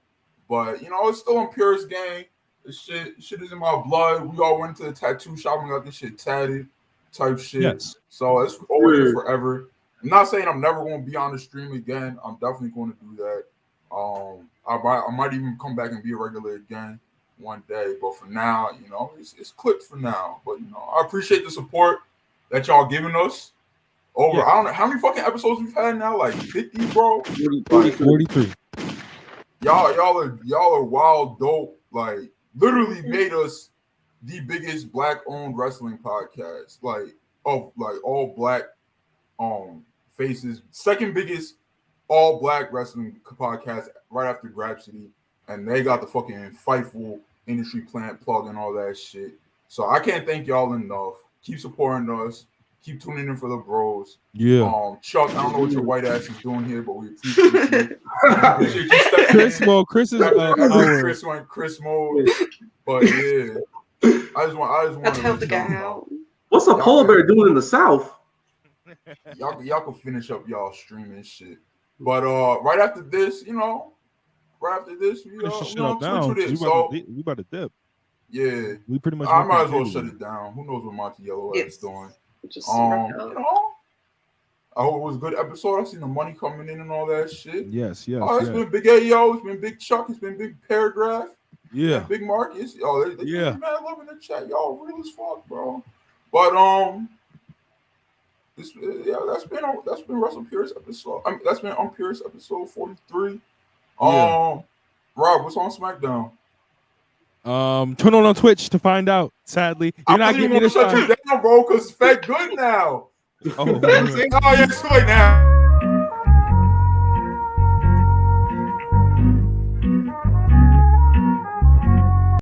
But it's still UnPurists gang. This shit is in my blood. We all went to the tattoo shop and got this shit tatted, type shit. Yes. So it's over here forever. I'm not saying I'm never gonna be on the stream again. I'm definitely going to do that. I might even come back and be a regular again one day. But for now, it's clipped for now. But I appreciate the support that y'all giving us. Over, I don't know how many fucking episodes we've had now, like 50, bro. 43. Y'all are wild dope. Like literally made us the biggest black-owned wrestling podcast. Like of like all black faces, second biggest all black wrestling podcast right after Grab City, and they got the fucking Fightful industry plant plug and all that shit. So I can't thank y'all enough. Keep supporting us. Keep tuning in for the bros. Yeah. Chuck, I don't know what your white ass is doing here, but we appreciate you. Chris is Chris mode. But yeah, I just want That's to how let to y'all get know. out. What's a polar bear doing in the South? Y'all can finish up y'all streaming shit. But right after this, we on Twitch with it. So we about to dip. Yeah, We pretty much. I might as well shut it down. Who knows what Monty Yellow is doing? Just I hope it was a good episode. I seen the money coming in and all that shit. Yes. It's been Big AO, it's been Big Chuck, it's been Big Paragraph, Yeah. Big Marcus. They mad love in the chat. Y'all real as fuck, bro. But that's been WrestlePurists episode. That's been UnPurists episode 43. Rob, what's on SmackDown? Turn on Twitch to find out. Sadly, you're not getting me this time. Shut you down, bro, because it's fat good now. Oh, yes, wait now.